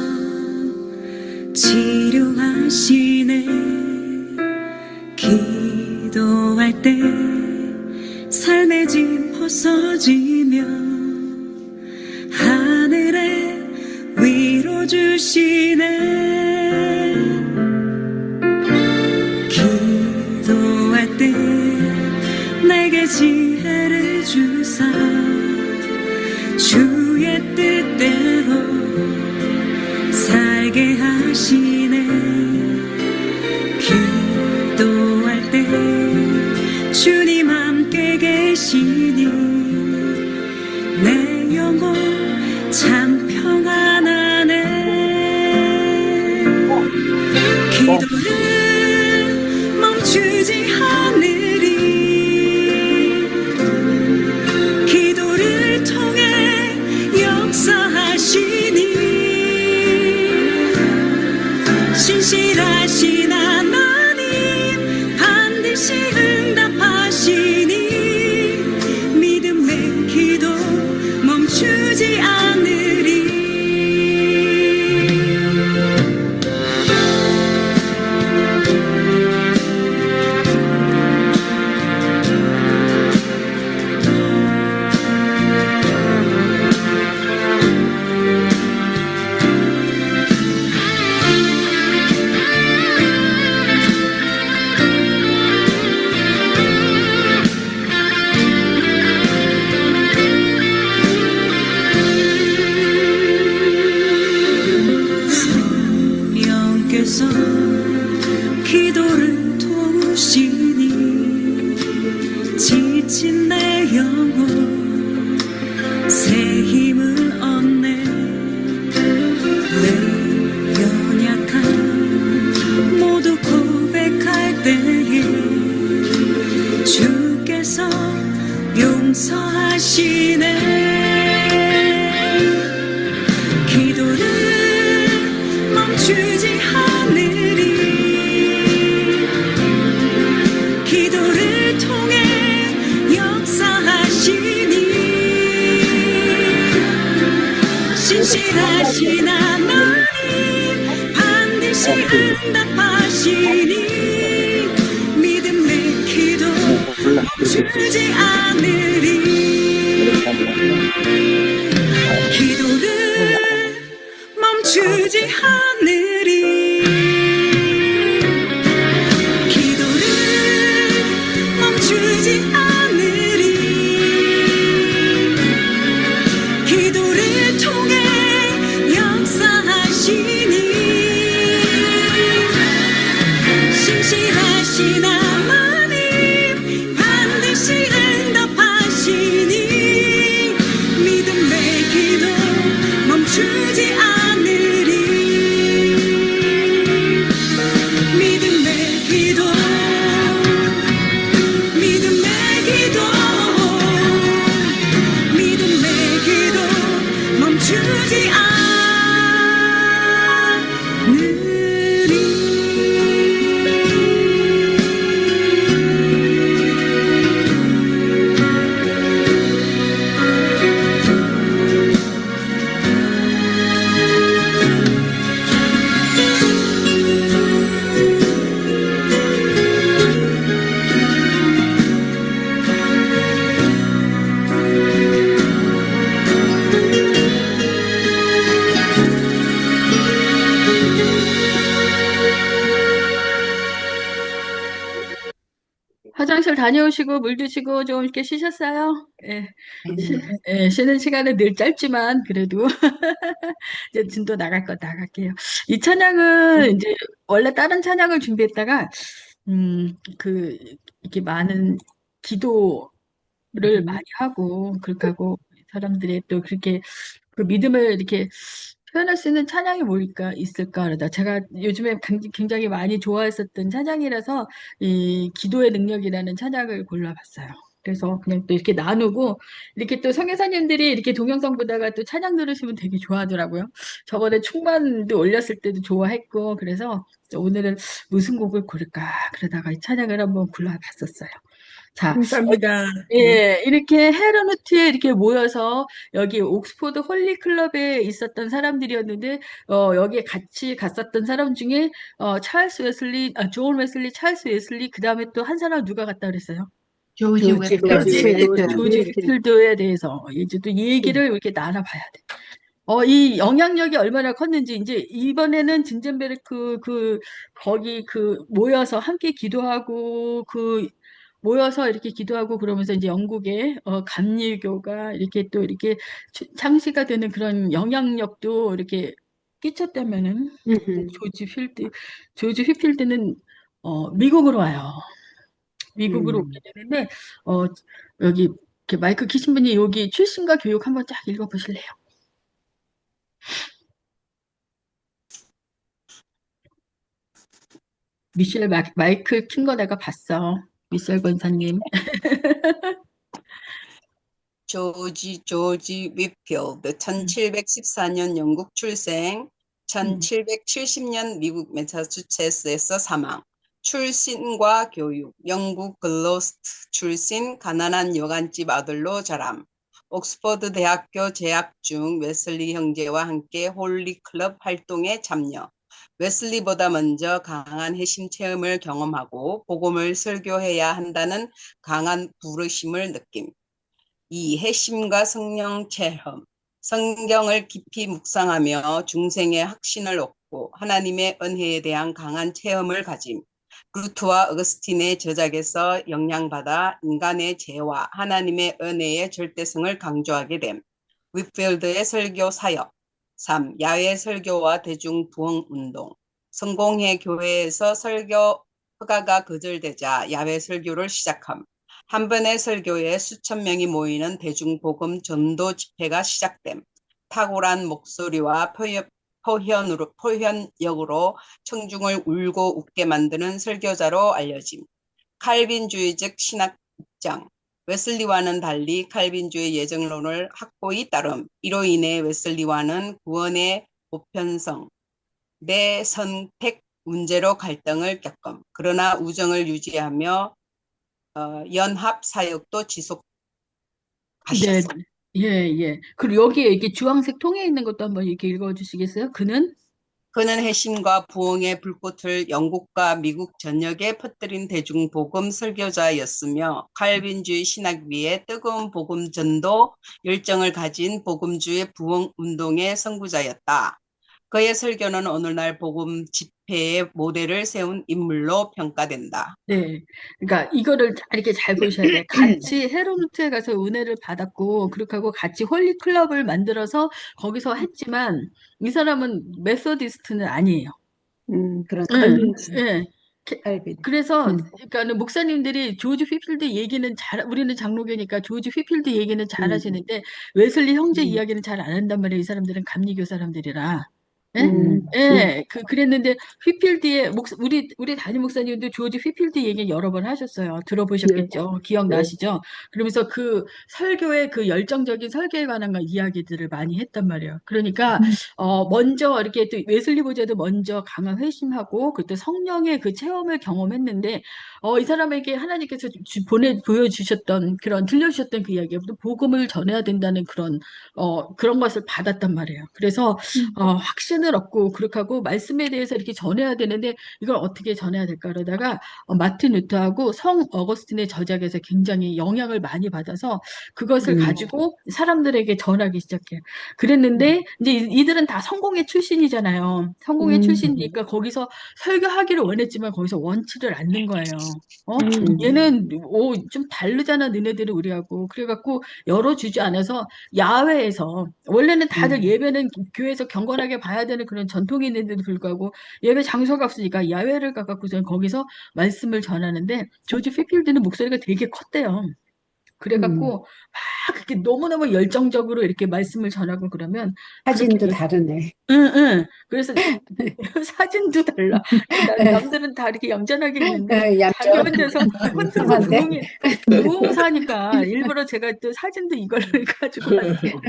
S8: 치료하시네. 기도할 때 삶의 짐 벗어지며 하늘에 위로 주시네. 기도할 때 내게 지혜를 주사 주의 뜻대로 살게 하시네. 기도할 때 주님 함께 계시니 내 영혼 참 평안하네. 기도를 멈추지 않으리. 기도를 통해 오시니 지친 내 영혼 새 힘을 얻네 내 연약함 모두 고백할 때에 주께서 용서하시네 기도를 멈추지 않으리 기도를 통해 역사하시니 신실하신 하나님 반드시 응답하시니 믿음의 기도 멈추지 않으리 기도를 멈추지 않으리 기도를 멈추지 않으리 기도를 통해 역사하시니 신실하신 하나님 반드시 응답하시니 믿음의 기도 멈추지 않으리 믿음의 기도 믿음의 기도 믿음의 기도 멈추지
S2: 화장실 다녀오시고 물 드시고 좀 이렇게 쉬셨어요? 예. 쉬는 시간은 늘 짧지만 그래도 이제 진도 나갈 거 나갈게요. 이 찬양은 이제 원래 다른 찬양을 준비했다가 그 이렇게 많은 기도를 많이 하고 그렇게 하고 사람들이 또 그렇게 그 믿음을 이렇게 표현할 수 있는 찬양이 뭘까 있을까 그러다 제가 요즘에 굉장히 많이 좋아했었던 찬양이라서 이 기도의 능력이라는 찬양을 골라봤어요. 그래서 그냥 또 이렇게 나누고 이렇게 또 선교사님들이 이렇게 동영상 보다가 또 찬양 들으시면 되게 좋아하더라고요. 저번에 충만도 올렸을 때도 좋아했고 그래서 오늘은 무슨 곡을 고를까 그러다가 이 찬양을 한번 골라봤었어요. 자,
S1: 감사합니다.
S2: 예, 이렇게 헤르누트에 이렇게 모여서 여기 옥스포드 홀리 클럽에 있었던 사람들이었는데 여기에 같이 갔었던 사람 중에 찰스 웨슬리, 존 웨슬리, 찰스 웨슬리 그 다음에 또 한 사람 누가 갔다 그랬어요?
S3: 조지 웨슬리.
S2: 조지 휘필드에 대해서 이제 또 이 얘기를 이렇게 나눠봐야 돼. 이 영향력이 얼마나 컸는지 이제 이번에는 진젠베르크 거기 모여서 함께 기도하고 모여서 이렇게 기도하고 그러면서 이제 영국의 감리교가 이렇게 또 이렇게 창시가 되는 그런 영향력도 이렇게 끼쳤다면은 조지 휘필드는 미국으로 와요. 미국으로 오게 되는데 여기 이렇게 마이크 키신 분이 여기 출신과 교육 한번 쫙 읽어보실래요? 미셸 마이크 킨 거 내가 봤어. 미셸 권사님.
S4: 조지 위필드 1714년 영국 출생 1770년 미국 매사추세츠에서 사망 출신과 교육 영국 글로스트 출신 가난한 여간집 아들로 자람 옥스퍼드 대학교 재학 중 웨슬리 형제와 함께 홀리 클럽 활동에 참여 웨슬리보다 먼저 강한 회심 체험을 경험하고 복음을 설교해야 한다는 강한 부르심을 느낌 이 회심과 성령 체험, 성경을 깊이 묵상하며 중생의 확신을 얻고 하나님의 은혜에 대한 강한 체험을 가짐. 루트와 어거스틴의 저작에서 영향받아 인간의 죄와 하나님의 은혜의 절대성을 강조하게 됨. 윗필드의 설교 사역 3. 야외 설교와 대중 부흥 운동 성공회 교회에서 설교 허가가 거절되자 야외 설교를 시작함. 한 번의 설교에 수천 명이 모이는 대중복음 전도 집회가 시작됨. 탁월한 목소리와 표현력으로 청중을 울고 웃게 만드는 설교자로 알려짐. 칼빈주의적 신학 입장. 웨슬리와는 달리 칼빈주의 예정론을 확고히 따름. 이로 인해 웨슬리와는 구원의 보편성, 내 선택 문제로 갈등을 겪음. 그러나 우정을 유지하며 연합 사역도
S2: 네,
S4: 지속하셨습니다.
S2: 예. 그리고 여기에 이렇게 주황색 통에 있는 것도 한번 이렇게 읽어주시겠어요? 그는
S4: 그는 해심과 부흥의 불꽃을 영국과 미국 전역에 퍼뜨린 대중복음 설교자였으며 칼빈주의 신학 위에 뜨거운 복음 전도 열정을 가진 복음주의 부흥 운동의 선구자였다. 그의 설교는 오늘날 복음 집회의 모델을 세운 인물로 평가된다.
S2: 네. 그러니까 이거를 이렇게 잘 보셔야 돼요. 같이 헤로누트에 가서 은혜를 받았고, 그렇게 하고 같이 홀리 클럽을 만들어서 거기서 했지만, 이 사람은 메소디스트는 아니에요.
S6: 그런
S2: 예,
S6: 칼빈주의,
S2: 예. 그래서,
S6: 음.
S2: 그러니까 목사님들이 조지 휘필드 얘기는 우리는 장로교니까 조지 휘필드 얘기는 잘 하시는데, 웨슬리 형제 이야기는 잘 안 한단 말이에요. 이 사람들은 감리교 사람들이라. 예? 예, 그랬는데, 휘필드의, 우리 담임 목사님도 조지 휘필드 얘기 여러 번 하셨어요. 들어보셨겠죠? 기억나시죠? 그러면서 그 설교의 그 열정적인 설교에 관한 이야기들을 많이 했단 말이에요. 그러니까, 먼저 이렇게 또 웨슬리보다도 먼저 강한 회심하고, 그때 성령의 그 체험을 경험했는데, 이 사람에게 하나님께서 보여주셨던 들려주셨던 그 이야기, 복음을 전해야 된다는 그런 것을 받았단 말이에요. 그래서, 확신을 얻고 그렇게 하고 말씀에 대해서 이렇게 전해야 되는데 이걸 어떻게 전해야 될까 그러다가 마틴 루터하고 성 어거스틴의 저작에서 굉장히 영향을 많이 받아서 그것을 가지고 사람들에게 전하기 시작해요. 그랬는데 이제 이들은 다 성공의 출신이잖아요. 성공의 출신이니까 거기서 설교하기를 원했지만 거기서 원치를 않는 거예요. 얘는 좀 다르잖아 너네들은 우리하고. 그래갖고 열어주지 않아서 야외에서 원래는 다들 예배는 교회에서 경건하게 봐야 되는 그런 전통이 있는데도 불구하고 예배 장소가 없으니까 야외를 가갖고서 거기서 말씀을 전하는데 조지 피필드는 목소리가 되게 컸대요. 그래갖고 막 그렇게 너무너무 열정적으로 이렇게 말씀을 전하고 그러면
S6: 사진도
S2: 그렇게
S6: 다르네.
S2: 응. 그래서 사진도 달라. 남들은 다 이렇게 얌전하게 있는데 자기 혼자서 혼자서 부흥사니까 일부러 제가 또 사진도 이걸 가지고 왔어요.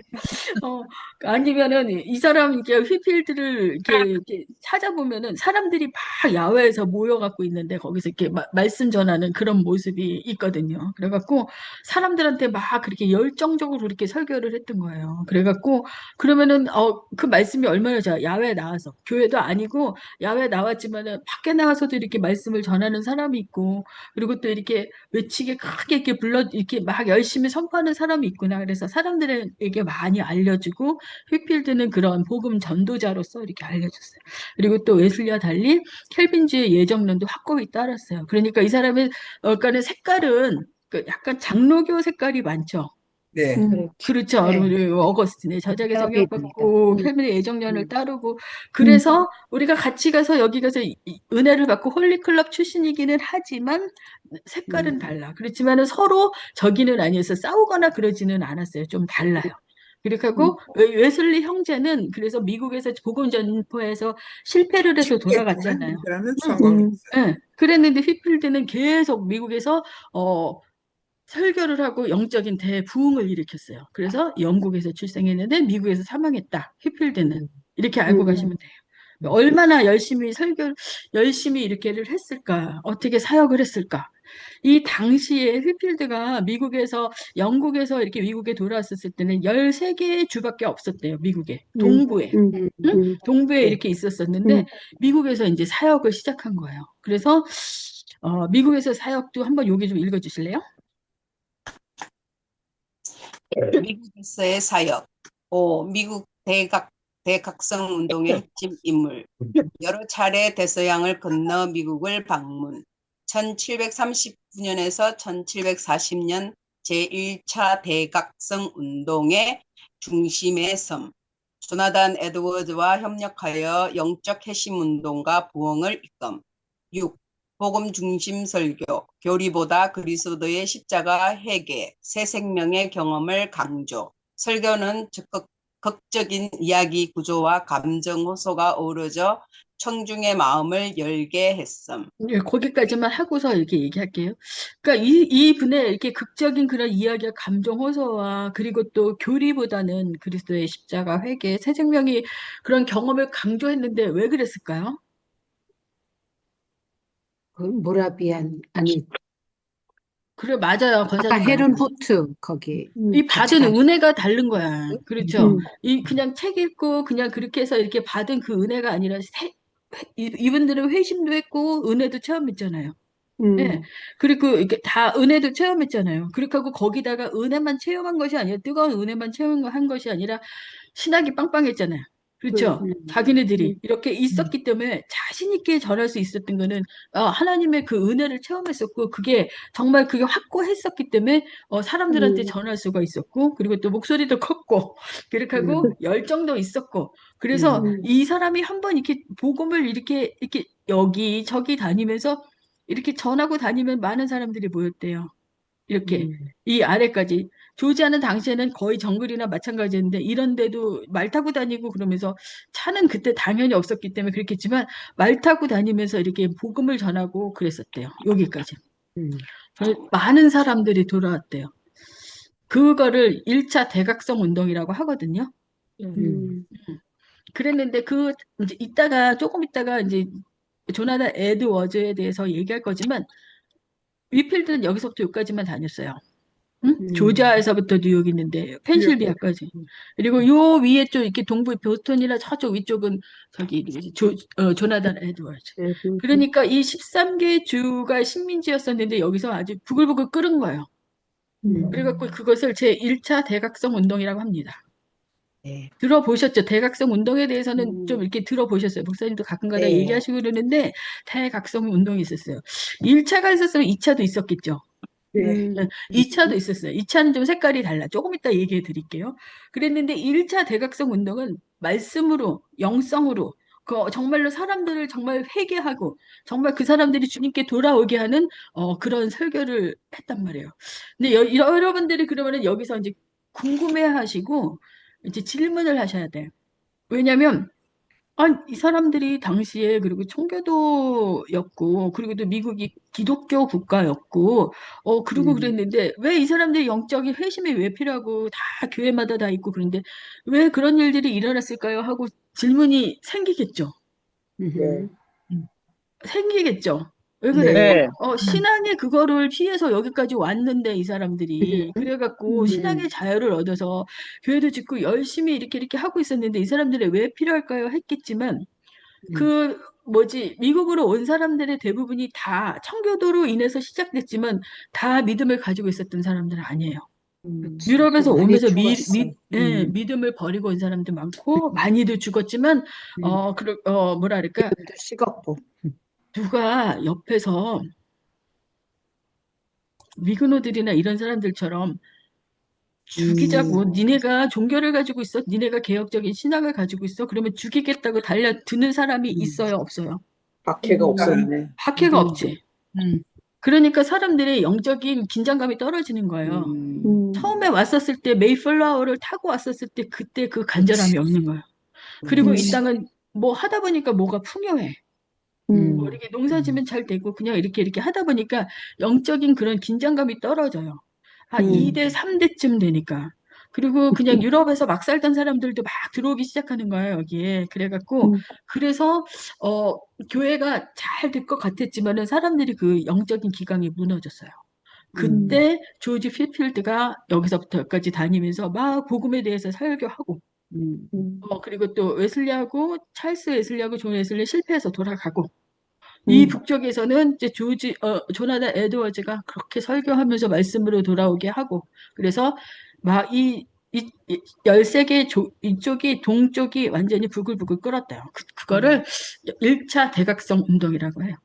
S2: 아니면은 이 사람 이렇게 휘필드를 이렇게 찾아보면은 사람들이 막 야외에서 모여갖고 있는데 거기서 이렇게 말씀 전하는 그런 모습이 있거든요. 그래갖고 사람들한테 막 그렇게 열정적으로 이렇게 설교를 했던 거예요. 그래갖고 그러면은 그 말씀이 얼마나 좋아. 야외에 나와서 교회도 아니고 야외에 나왔지만은 밖에 나와서도 이렇게 말씀을 전하는 사람이 있고 그리고 또 이렇게 외치게 크게 이렇게 이렇게 막 열심히 선포하는 사람이 있구나. 그래서 사람들에게 많이 알려주고 휘필드는 그런 복음 전도자로서 이렇게 알려줬어요. 그리고 또 웨슬리와 달리 켈빈주의 예정론도 확고히 따랐어요. 그러니까 이 사람의 그러니까 색깔은 약간 장로교 색깔이 많죠.
S9: 네.
S2: 그렇죠.
S6: 네.
S2: 우리 어거스틴의 저작의 성역
S6: 있습니다.
S2: 받고 켈빈의 예정론을 따르고 그래서 우리가 같이 가서 여기 가서 은혜를 받고 홀리클럽 출신이기는 하지만 색깔은 달라. 그렇지만은 서로 저기는 아니어서 싸우거나 그러지는 않았어요. 좀 달라요. 그렇게 하고 웨슬리 형제는 그래서 미국에서 복음 전포해서 실패를 해서 돌아갔잖아요.
S9: 그러면 성공했어요.
S2: 네. 그랬는데 휘필드는 계속 미국에서 설교를 하고 영적인 대부흥을 일으켰어요. 그래서 영국에서 출생했는데 미국에서 사망했다. 휘필드는 이렇게 알고 가시면 돼요. 얼마나 열심히 열심히 이렇게를 했을까? 어떻게 사역을 했을까? 이 당시에 휘필드가 영국에서 이렇게 미국에 돌아왔었을 때는 13개의 주밖에 없었대요. 미국에. 동부에. 응? 동부에 이렇게 있었었는데 미국에서 이제 사역을 시작한 거예요. 그래서 미국에서 사역도 한번 여기 좀 읽어주실래요?
S4: 미국에서의 사역. 미국 대각성 운동의 핵심 인물. 여러 차례 대서양을 건너 미국을 방문. 1739년에서 1740년 제1차 대각성 운동의 중심에 섬. 조나단 에드워즈와 협력하여 영적 핵심 운동과 부흥을 이끌. 6. 복음 중심 설교, 교리보다 그리스도의 십자가 회개, 새 생명의 경험을 강조. 설교는 적극 극적인 이야기 구조와 감정 호소가 어우러져 청중의 마음을 열게 했음.
S2: 예, 거기까지만 하고서 이렇게 얘기할게요. 그러니까 이 분의 이렇게 극적인 그런 이야기와 감정 호소와 그리고 또 교리보다는 그리스도의 십자가 회개, 새 생명이 그런 경험을 강조했는데 왜 그랬을까요?
S6: 그 모라비안 아니
S2: 그래, 맞아요.
S6: 아까
S2: 권사님
S6: 헤른
S2: 맞아요.
S6: 후트 거기
S2: 이
S6: 같이
S2: 받은
S6: 가.
S2: 은혜가 다른 거야. 그렇죠?
S6: 음.
S2: 이 그냥 책 읽고 그냥 그렇게 해서 이렇게 받은 그 은혜가 아니라 이분들은 회심도 했고 은혜도 체험했잖아요. 예. 그리고 이게 다 은혜도 체험했잖아요. 그렇게 하고 거기다가 은혜만 체험한 것이 아니라 뜨거운 은혜만 체험한 것이 아니라 신학이 빵빵했잖아요. 그렇죠? 자기네들이 이렇게 있었기 때문에 자신 있게 전할 수 있었던 거는 하나님의 그 은혜를 체험했었고 그게 정말 그게 확고했었기 때문에 사람들한테 전할 수가 있었고 그리고 또 목소리도 컸고 그렇게 하고 열정도 있었고 그래서 이 사람이 한번 이렇게 복음을 이렇게 여기 저기 다니면서 이렇게 전하고 다니면 많은 사람들이 모였대요. 이렇게 이 아래까지 조지아는 당시에는 거의 정글이나 마찬가지였는데 이런데도 말 타고 다니고 그러면서 차는 그때 당연히 없었기 때문에 그랬겠지만 말 타고 다니면서 이렇게 복음을 전하고 그랬었대요. 여기까지. 많은 사람들이 돌아왔대요. 그거를 1차 대각성 운동이라고 하거든요. 그랬는데 이제 조금 있다가 이제 조나단 에드워즈에 대해서 얘기할 거지만 위필드는 여기서부터 여기까지만 다녔어요. 응? 조지아에서부터 뉴욕 있는데 펜실비아까지. 그리고 요 위에 쪽 이렇게 동부 보스턴이나 저쪽 위쪽은 저기 누구지? 조나단 에드워즈. 그러니까 이 13개 주가 식민지였었는데 여기서 아주 부글부글 끓은 거예요. 그래갖고 그것을 제1차 대각성 운동이라고 합니다.
S4: 네.
S2: 들어보셨죠? 대각성 운동에 대해서는 좀 이렇게 들어보셨어요. 목사님도 가끔가다
S4: 네.
S2: 얘기하시고 그러는데 대각성 운동이 있었어요. 1차가 있었으면 2차도 있었겠죠.
S1: 네.
S2: 2차도 있었어요. 2차는 좀 색깔이 달라. 조금 이따 얘기해 드릴게요. 그랬는데 1차 대각성 운동은 말씀으로, 영성으로, 정말로 사람들을 정말 회개하고, 정말 그 사람들이 주님께 돌아오게 하는 그런 설교를 했단 말이에요. 근데 여러분들이 그러면은 여기서 이제 궁금해 하시고, 이제 질문을 하셔야 돼요. 왜냐면, 이 사람들이 당시에 그리고 청교도였고 그리고 또 미국이 기독교 국가였고 그리고 그랬는데 왜 이 사람들이 영적인 회심이 왜 필요하고 다 교회마다 다 있고 그런데 왜 그런 일들이 일어났을까요? 하고 질문이 생기겠죠.
S1: 네.
S2: 생기겠죠. 왜 그래요?
S1: 네.
S2: 신앙의 그거를 피해서 여기까지 왔는데 이 사람들이 그래갖고 신앙의 자유를 얻어서 교회도 짓고 열심히 이렇게 하고 있었는데 이 사람들이 왜 필요할까요? 했겠지만 미국으로 온 사람들의 대부분이 다 청교도로 인해서 시작됐지만 다 믿음을 가지고 있었던 사람들은 아니에요. 유럽에서
S6: 많이
S2: 오면서
S6: 죽었어.
S2: 믿음을 버리고 온 사람도 많고 많이도 죽었지만 뭐랄까
S6: 도 식었고.
S2: 누가 옆에서 위그노들이나 이런 사람들처럼 죽이자고 니네가 종교를 가지고 있어? 니네가 개혁적인 신앙을 가지고 있어? 그러면 죽이겠다고 달려드는 사람이 있어요? 없어요?
S1: 박해가 없었네.
S2: 박해가 없지. 그러니까 사람들의 영적인 긴장감이 떨어지는 거예요. 처음에 왔었을 때 메이플라워를 타고 왔었을 때 그때 그 간절함이 없는 거예요. 그리고 이 땅은 뭐 하다 보니까 뭐가 풍요해. 뭐 이렇게 농사지면 잘 되고 그냥 이렇게 하다 보니까 영적인 그런 긴장감이 떨어져요. 2대, 3대쯤 되니까. 그리고 그냥 유럽에서 막 살던 사람들도 막 들어오기 시작하는 거예요, 여기에. 그래갖고, 그래서, 교회가 잘 될 것 같았지만은 사람들이 그 영적인 기강이 무너졌어요. 그때 조지 필필드가 여기서부터 여기까지 다니면서 막 복음에 대해서 설교하고, 그리고 또 웨슬리하고 찰스 웨슬리하고 존 웨슬리 실패해서 돌아가고, 이 북쪽에서는 이제 조나단 에드워즈가 그렇게 설교하면서 말씀으로 돌아오게 하고, 그래서 막 이 13개 이쪽이 동쪽이 완전히 부글부글 끓었대요. 그거를 1차 대각성 운동이라고 해요.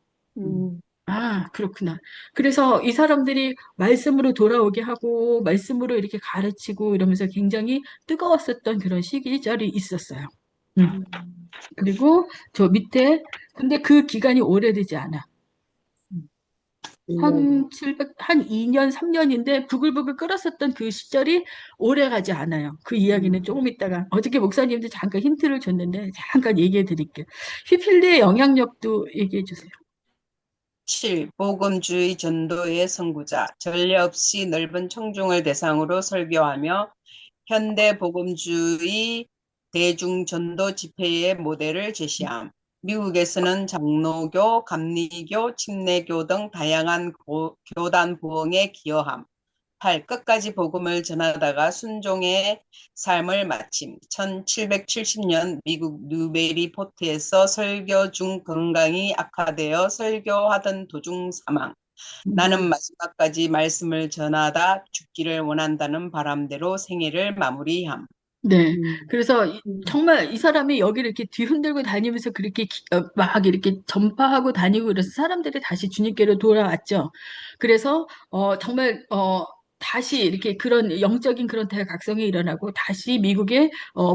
S2: 그렇구나. 그래서 이 사람들이 말씀으로 돌아오게 하고, 말씀으로 이렇게 가르치고 이러면서 굉장히 뜨거웠었던 그런 시절이 있었어요. 그리고 저 밑에, 근데 그 기간이 오래되지 않아.
S1: 2년.
S2: 한 2년, 3년인데 부글부글 끓었었던 그 시절이 오래 가지 않아요. 그 이야기는 조금 있다가 어저께 목사님도 잠깐 힌트를 줬는데 잠깐 얘기해 드릴게요. 휘필리의 영향력도 얘기해 주세요.
S4: 7. 복음주의 전도의 선구자. 전례 없이 넓은 청중을 대상으로 설교하며 현대 복음주의 대중 전도 집회의 모델을 제시함. 미국에서는 장로교, 감리교, 침례교 등 다양한 교단 부흥에 기여함. 8. 끝까지 복음을 전하다가 순종의 삶을 마침. 1770년 미국 뉴베리포트에서 설교 중 건강이 악화되어 설교하던 도중 사망. 나는 마지막까지 말씀을 전하다 죽기를 원한다는 바람대로 생애를 마무리함.
S2: 네. 그래서 정말 이 사람이 여기를 이렇게 뒤흔들고 다니면서 그렇게 막 이렇게 전파하고 다니고 그래서 사람들이 다시 주님께로 돌아왔죠. 그래서 정말 다시 이렇게 그런 영적인 그런 대각성이 일어나고 다시 미국에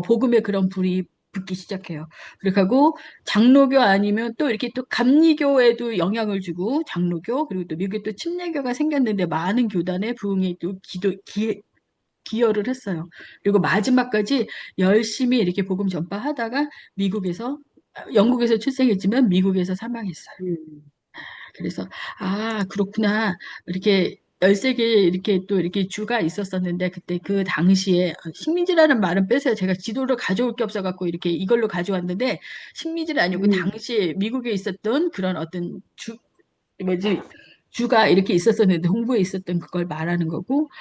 S2: 복음의 그런 불이 붙기 시작해요. 그리고 장로교 아니면 또 이렇게 또 감리교에도 영향을 주고 장로교 그리고 또 미국에 또 침례교가 생겼는데 많은 교단의 부흥에 또 기여를 했어요. 그리고 마지막까지 열심히 이렇게 복음 전파하다가 영국에서 출생했지만 미국에서 사망했어요. 그래서, 그렇구나. 이렇게 13개 이렇게 또 이렇게 주가 있었었는데 그때 그 당시에 식민지라는 말은 빼서요. 제가 지도를 가져올 게 없어갖고 이렇게 이걸로 가져왔는데 식민지는 아니고 당시에 미국에 있었던 그런 어떤 주가 이렇게 있었었는데 홍보에 있었던 그걸 말하는 거고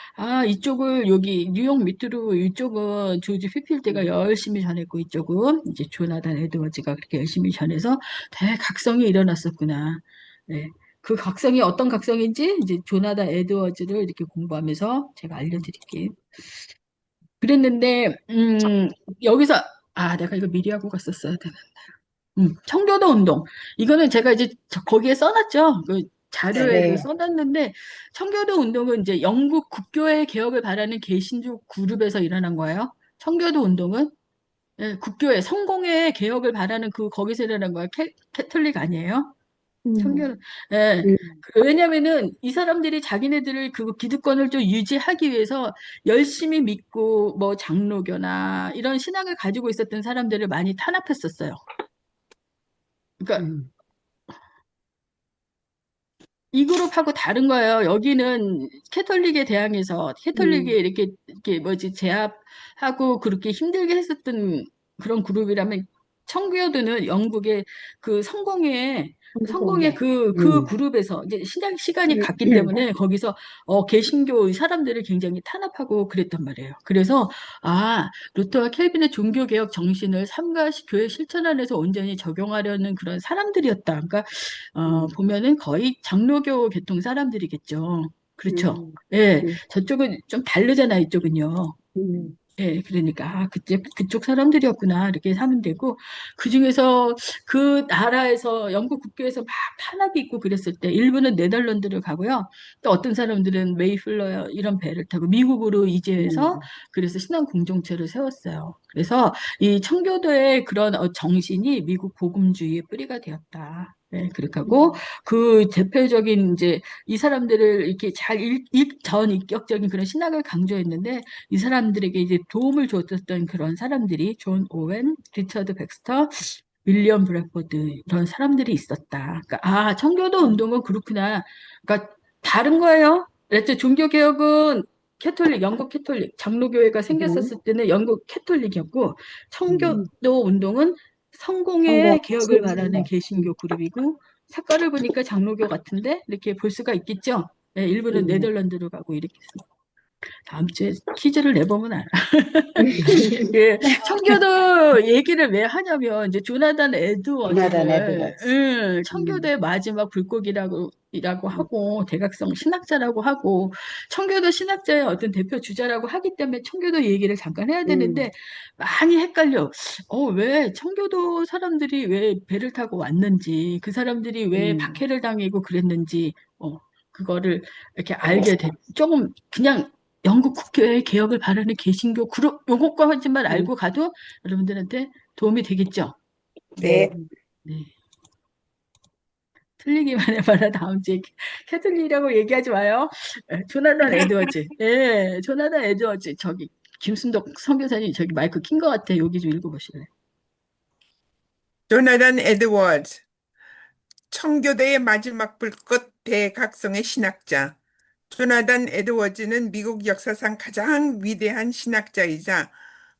S2: 이쪽을 여기 뉴욕 밑으로 이쪽은 조지 휘필드가 열심히 전했고 이쪽은 이제 조나단 에드워즈가 그렇게 열심히 전해서 대각성이 일어났었구나. 네. 그 각성이 어떤 각성인지 이제 조나단 에드워즈를 이렇게 공부하면서 제가 알려드릴게요. 그랬는데 여기서 내가 이거 미리 하고 갔었어야 되는데. 청교도 운동. 이거는 제가 이제 거기에 써놨죠. 그 자료에
S1: 네.
S2: 써놨는데 청교도 운동은 이제 영국 국교회 개혁을 바라는 개신교 그룹에서 일어난 거예요. 청교도 운동은 국교회 성공회 개혁을 바라는 거기서 일어난 거예요. 캐톨릭 아니에요? 청교도. 예. 왜냐면은 이 사람들이 자기네들을 그 기득권을 좀 유지하기 위해서 열심히 믿고 뭐 장로교나 이런 신앙을 가지고 있었던 사람들을 많이 탄압했었어요. 그러니까 이 그룹하고 다른 거예요. 여기는 캐톨릭에 대항해서 캐톨릭에 이렇게 뭐지 제압하고 그렇게 힘들게 했었던 그런 그룹이라면 청교도는 영국의 그 성공의 그 그룹에서 이제 시간이 갔기 때문에 거기서 개신교 사람들을 굉장히 탄압하고 그랬단 말이에요. 그래서 루터와 켈빈의 종교개혁 정신을 삶과 교회 실천 안에서 온전히 적용하려는 그런 사람들이었다. 그러니까 보면은 거의 장로교 계통 사람들이겠죠. 그렇죠. 예, 저쪽은 좀 다르잖아, 이쪽은요. 예, 그러니까 그쪽 사람들이었구나 이렇게 하면 되고 그 중에서 그 나라에서 영국 국교에서 막 탄압이 있고 그랬을 때 일부는 네덜란드를 가고요. 또 어떤 사람들은 메이플러 이런 배를 타고 미국으로 이주해서 그래서 신앙 공동체를 세웠어요. 그래서 이 청교도의 그런 정신이 미국 복음주의의 뿌리가 되었다. 네, 그렇게 하고 그 대표적인 이제 이 사람들을 이렇게 전 인격적인 그런 신학을 강조했는데 이 사람들에게 이제 도움을 줬었던 그런 사람들이 존 오웬, 리처드 백스터, 윌리엄 브래포드 이런 사람들이 있었다. 그러니까 청교도 운동은 그렇구나. 그러니까 다른 거예요. 그랬죠. 종교개혁은 영국 캐톨릭, 장로교회가 생겼었을 때는 영국 캐톨릭이었고 청교도 운동은 성공의 개혁을 말하는 개신교 그룹이고 색깔을 보니까 장로교 같은데 이렇게 볼 수가 있겠죠. 네, 일부는 네덜란드로 가고 이렇게 다음 주에 퀴즈를 내보면 알아. 예, 청교도 얘기를 왜 하냐면 이제 조나단 에드워즈를 청교도의 마지막 불꽃이라고 하고 대각성 신학자라고 하고 청교도 신학자의 어떤 대표 주자라고 하기 때문에 청교도 얘기를 잠깐 해야 되는데 많이 헷갈려. 왜 청교도 사람들이 왜 배를 타고 왔는지 그 사람들이 왜 박해를 당하고 그랬는지 그거를 이렇게 알게 조금 그냥 영국 국교의 개혁을 바라는 개신교 그룹 요것까지만 알고 가도 여러분들한테 도움이 되겠죠?
S1: 네.
S2: 네. 틀리기만 해봐라. 다음 주에 캐틀리라고 얘기하지 마요. 조나단 에드워즈. 예, 조나단 에드워즈. 저기 김순덕 선교사님 저기 마이크 킨 것 같아. 여기 좀 읽어보실래요?
S9: 조나단 에드워즈, 청교도의 마지막 불꽃 대각성의 신학자. 조나단 에드워즈는 미국 역사상 가장 위대한 신학자이자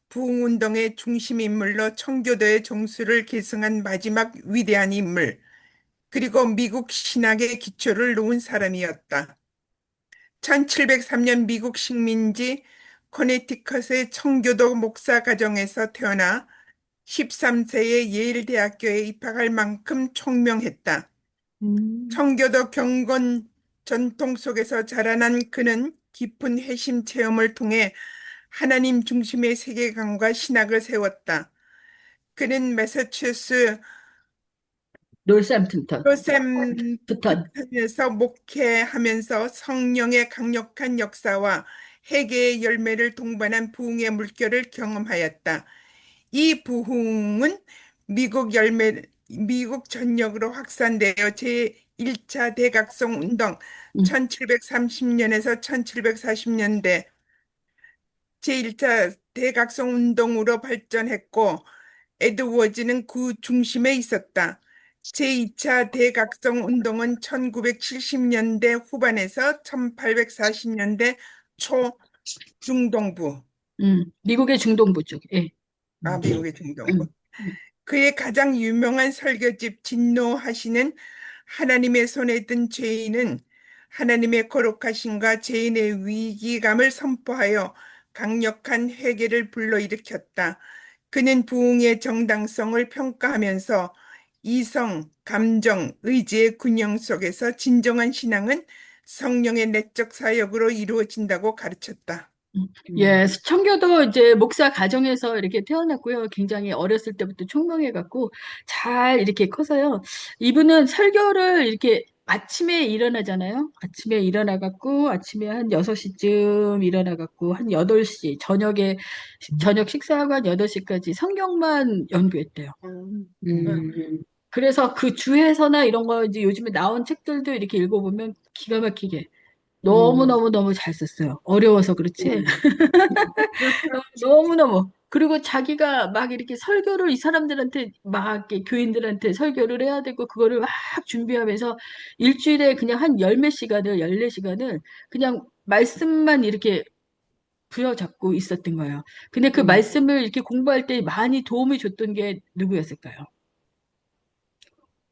S9: 부흥운동의 중심 인물로 청교도의 정수를 계승한 마지막 위대한 인물, 그리고 미국 신학의 기초를 놓은 사람이었다. 1703년 미국 식민지 커네티컷의 청교도 목사 가정에서 태어나 13세에 예일 대학교에 입학할 만큼 총명했다. 청교도 경건 전통 속에서 자라난 그는 깊은 회심 체험을 통해 하나님 중심의 세계관과 신학을 세웠다. 그는 매사추세츠
S2: 놀샘튼턴. 부턴.
S9: 로샘프턴에서 목회하면서 성령의 강력한 역사와 회개의 열매를 동반한 부흥의 물결을 경험하였다. 이 부흥은 미국 전역으로 확산되어 제1차 대각성 운동 1730년에서 1740년대 제1차 대각성 운동으로 발전했고 에드워즈는 그 중심에 있었다. 제2차 대각성 운동은 1970년대 후반에서 1840년대 초 중동부,
S2: 미국의 중동부 쪽. 예.
S9: 미국의 중동부.
S2: 음.
S9: 그의 가장 유명한 설교집 진노하시는 하나님의 손에 든 죄인은 하나님의 거룩하심과 죄인의 위기감을 선포하여 강력한 회개를 불러일으켰다. 그는 부흥의 정당성을 평가하면서 이성, 감정, 의지의 균형 속에서 진정한 신앙은 성령의 내적 사역으로 이루어진다고 가르쳤다.
S2: 예, 청교도 이제 목사 가정에서 이렇게 태어났고요. 굉장히 어렸을 때부터 총명해갖고 잘 이렇게 커서요. 이분은 설교를 이렇게 아침에 일어나잖아요. 아침에 일어나갖고 아침에 한 6시쯤 일어나갖고 한 8시, 저녁 식사하고 한 8시까지 성경만 연구했대요. 그래서 그 주해서나 이런 거 이제 요즘에 나온 책들도 이렇게 읽어보면 기가 막히게 너무너무 잘 썼어요. 어려워서 그렇지. 너무너무. 그리고 자기가 막 이렇게 설교를 이 사람들한테 막 이렇게 교인들한테 설교를 해야 되고 그거를 막 준비하면서 일주일에 그냥 한 열 몇 시간을, 14시간을 그냥 말씀만 이렇게 부여잡고 있었던 거예요. 근데 그 말씀을 이렇게 공부할 때 많이 도움이 줬던 게 누구였을까요?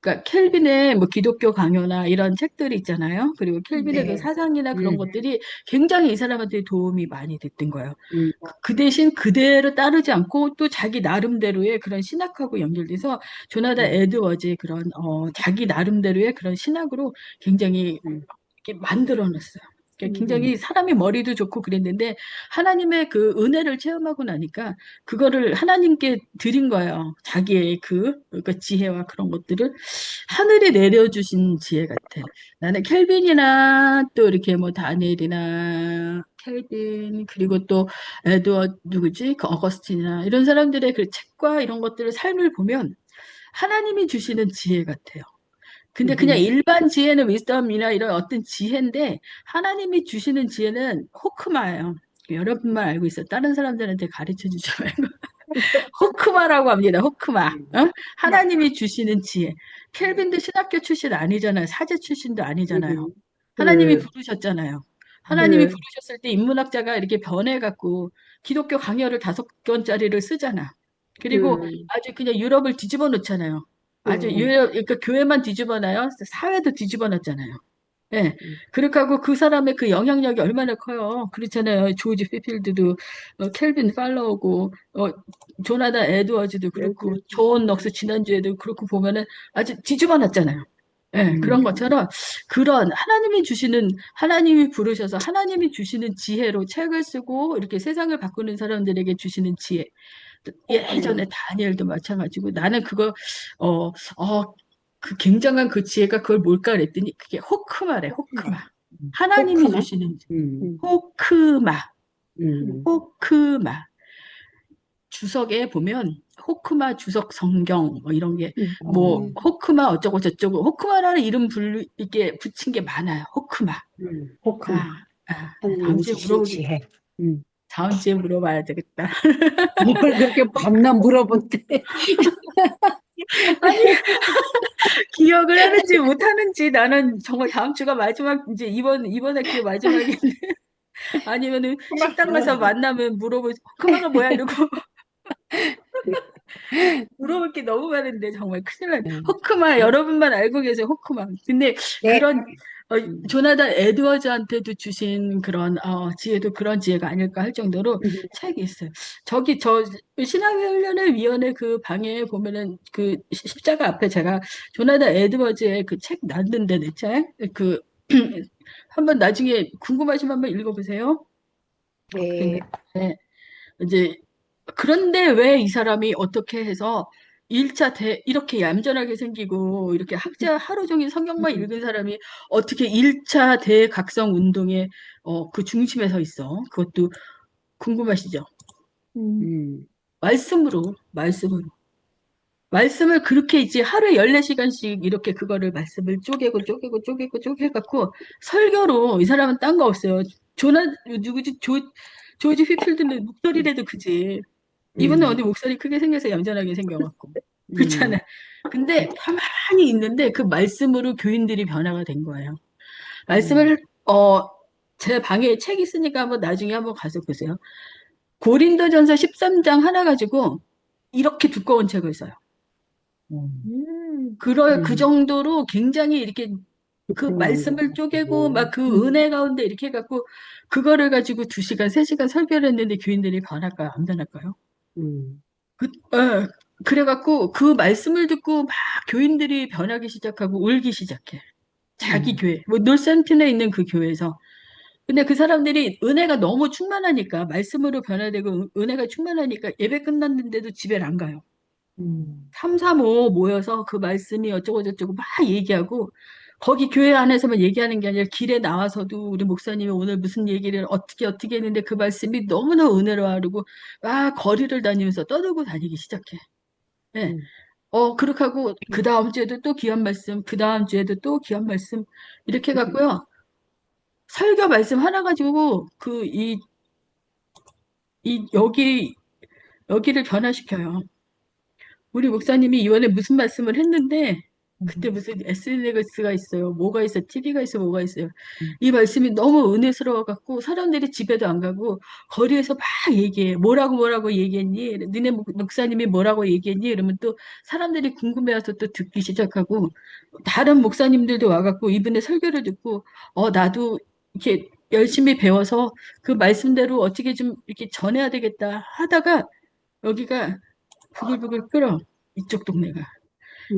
S2: 그러니까 켈빈의 뭐 기독교 강요나 이런 책들이 있잖아요. 그리고 켈빈의 그 사상이나 그런 것들이 굉장히 이 사람한테 도움이 많이 됐던 거예요. 그 대신 그대로 따르지 않고 또 자기 나름대로의 그런 신학하고 연결돼서 조나단 에드워즈의 그런 자기 나름대로의 그런 신학으로 굉장히 이렇게 만들어놨어요. 그러니까 굉장히 사람의 머리도 좋고 그랬는데 하나님의 그 은혜를 체험하고 나니까 그거를 하나님께 드린 거예요. 자기의 그러니까 지혜와 그런 것들을 하늘이 내려주신 지혜 같아. 나는 켈빈이나 또 이렇게 뭐 다니엘이나 켈빈 그리고 또 에드워드 누구지? 그 어거스틴이나 이런 사람들의 그 책과 이런 것들을 삶을 보면 하나님이 주시는 지혜 같아요. 근데 그냥 일반 지혜는 위스덤이나 이런 어떤 지혜인데 하나님이 주시는 지혜는 호크마예요. 여러분만 알고 있어. 다른 사람들한테 가르쳐 주지 말고. 호크마라고 합니다. 호크마. 하나님이 주시는 지혜. 켈빈도 신학교 출신 아니잖아요. 사제 출신도 아니잖아요. 하나님이 부르셨잖아요. 하나님이 부르셨을 때 인문학자가 이렇게 변해갖고 기독교 강요를 5권짜리를 쓰잖아. 그리고 아주 그냥 유럽을 뒤집어 놓잖아요. 아주 그러니까 교회만 뒤집어 놔요. 사회도 뒤집어 놨잖아요. 예. 그렇게 하고 그 사람의 그 영향력이 얼마나 커요. 그렇잖아요. 조지 피필드도 켈빈 팔로우고 조나단 에드워즈도 그렇고 존 넉스 지난주에도 그렇고 보면은 아주 뒤집어 놨잖아요. 예, 그런 것처럼 그런 하나님이 부르셔서 하나님이 주시는 지혜로 책을 쓰고 이렇게 세상을 바꾸는 사람들에게 주시는 지혜. 예전에 다니엘도 마찬가지고 나는 그거 그 굉장한 그 지혜가 그걸 뭘까 그랬더니 그게 호크마래. 호크마. 하나님이 주시는 호크마. 호크마. 주석에 보면 호크마 주석 성경 뭐 이런 게 뭐 호크마 어쩌고 저쩌고 호크마라는 이름 이게 붙인 게 많아요. 호크마.
S6: 호크마.
S2: 다음
S6: 하느님
S2: 주에
S6: 주신
S2: 물어보기
S6: 지혜.
S2: 다음 주에 물어봐야 되겠다.
S6: 뭘 그렇게 밤낮 물어본대.
S2: 아니 기억을 하는지 못하는지 나는 정말 다음 주가 마지막 이제 이번 학기 마지막인데 아니면은 식당 가서 만나면 물어볼 호크마가 뭐야 이러고 물어볼 게 너무 많은데 정말 큰일 났네. 호크마 여러분만 알고 계세요. 호크마. 근데
S6: 네.
S2: 그런 조나단 에드워즈한테도 주신 그런 지혜도 그런 지혜가 아닐까 할 정도로 책이 있어요. 저기 저 신학훈련의 위원회 그 방에 보면은 그 십자가 앞에 제가 조나단 에드워즈의 그 책 놨는데 내 책 그 한번 나중에 궁금하시면 한번 읽어보세요.
S6: 네.
S2: 네. 이제 그런데 왜 이 사람이 어떻게 해서 1차 이렇게 얌전하게 생기고 이렇게 하루 종일 성경만 읽은 사람이 어떻게 1차 대각성 운동의 그 중심에 서 있어? 그것도 궁금하시죠? 말씀으로. 말씀을 그렇게 이제 하루에 14시간씩 이렇게 그거를 말씀을 쪼개갖고 설교로 이 사람은 딴 거 없어요. 누구지? 조지 휘필드는 목소리라도 그지. 이분은 어디 목소리 크게 생겨서 얌전하게 생겨갖고. 그렇잖아요. 근데 가만히 있는데 그 말씀으로 교인들이 변화가 된 거예요. 말씀을, 제 방에 책 있으니까 한번 나중에 한번 가서 보세요. 고린도전서 13장 하나 가지고 이렇게 두꺼운 책을 써요. 그 정도로 굉장히 이렇게 그 말씀을 쪼개고 막 그 은혜 가운데 이렇게 해갖고 그거를 가지고 2시간, 3시간 설교를 했는데 교인들이 변할까요? 안 변할까요? 그래갖고 그 말씀을 듣고 막 교인들이 변하기 시작하고 울기 시작해. 자기 교회, 뭐 놀센틴에 있는 그 교회에서. 근데 그 사람들이 은혜가 너무 충만하니까 말씀으로 변화되고 은혜가 충만하니까 예배 끝났는데도 집에 안 가요. 3, 4, 5 모여서 그 말씀이 어쩌고 저쩌고 막 얘기하고 거기 교회 안에서만 얘기하는 게 아니라 길에 나와서도 우리 목사님이 오늘 무슨 얘기를 어떻게 했는데 그 말씀이 너무나 은혜로워하고 막 거리를 다니면서 떠들고 다니기 시작해. 예. 그렇게 하고 그 다음 주에도 또 귀한 말씀, 그 다음 주에도 또 귀한 말씀 이렇게 해갖고요. 설교 말씀 하나 가지고 여기를 변화시켜요. 우리 목사님이 이번에 무슨 말씀을 했는데 그때 무슨 SNS가 있어요. 뭐가 있어, TV가 있어, 뭐가 있어요. 이 말씀이 너무 은혜스러워 갖고 사람들이 집에도 안 가고 거리에서 막 얘기해. 뭐라고 얘기했니? 니네 목사님이 뭐라고 얘기했니? 이러면 또 사람들이 궁금해와서 또 듣기 시작하고 다른 목사님들도 와갖고 이분의 설교를 듣고 나도 이렇게 열심히 배워서 그 말씀대로 어떻게 좀 이렇게 전해야 되겠다 하다가 여기가 부글부글 끓어. 이쪽 동네가.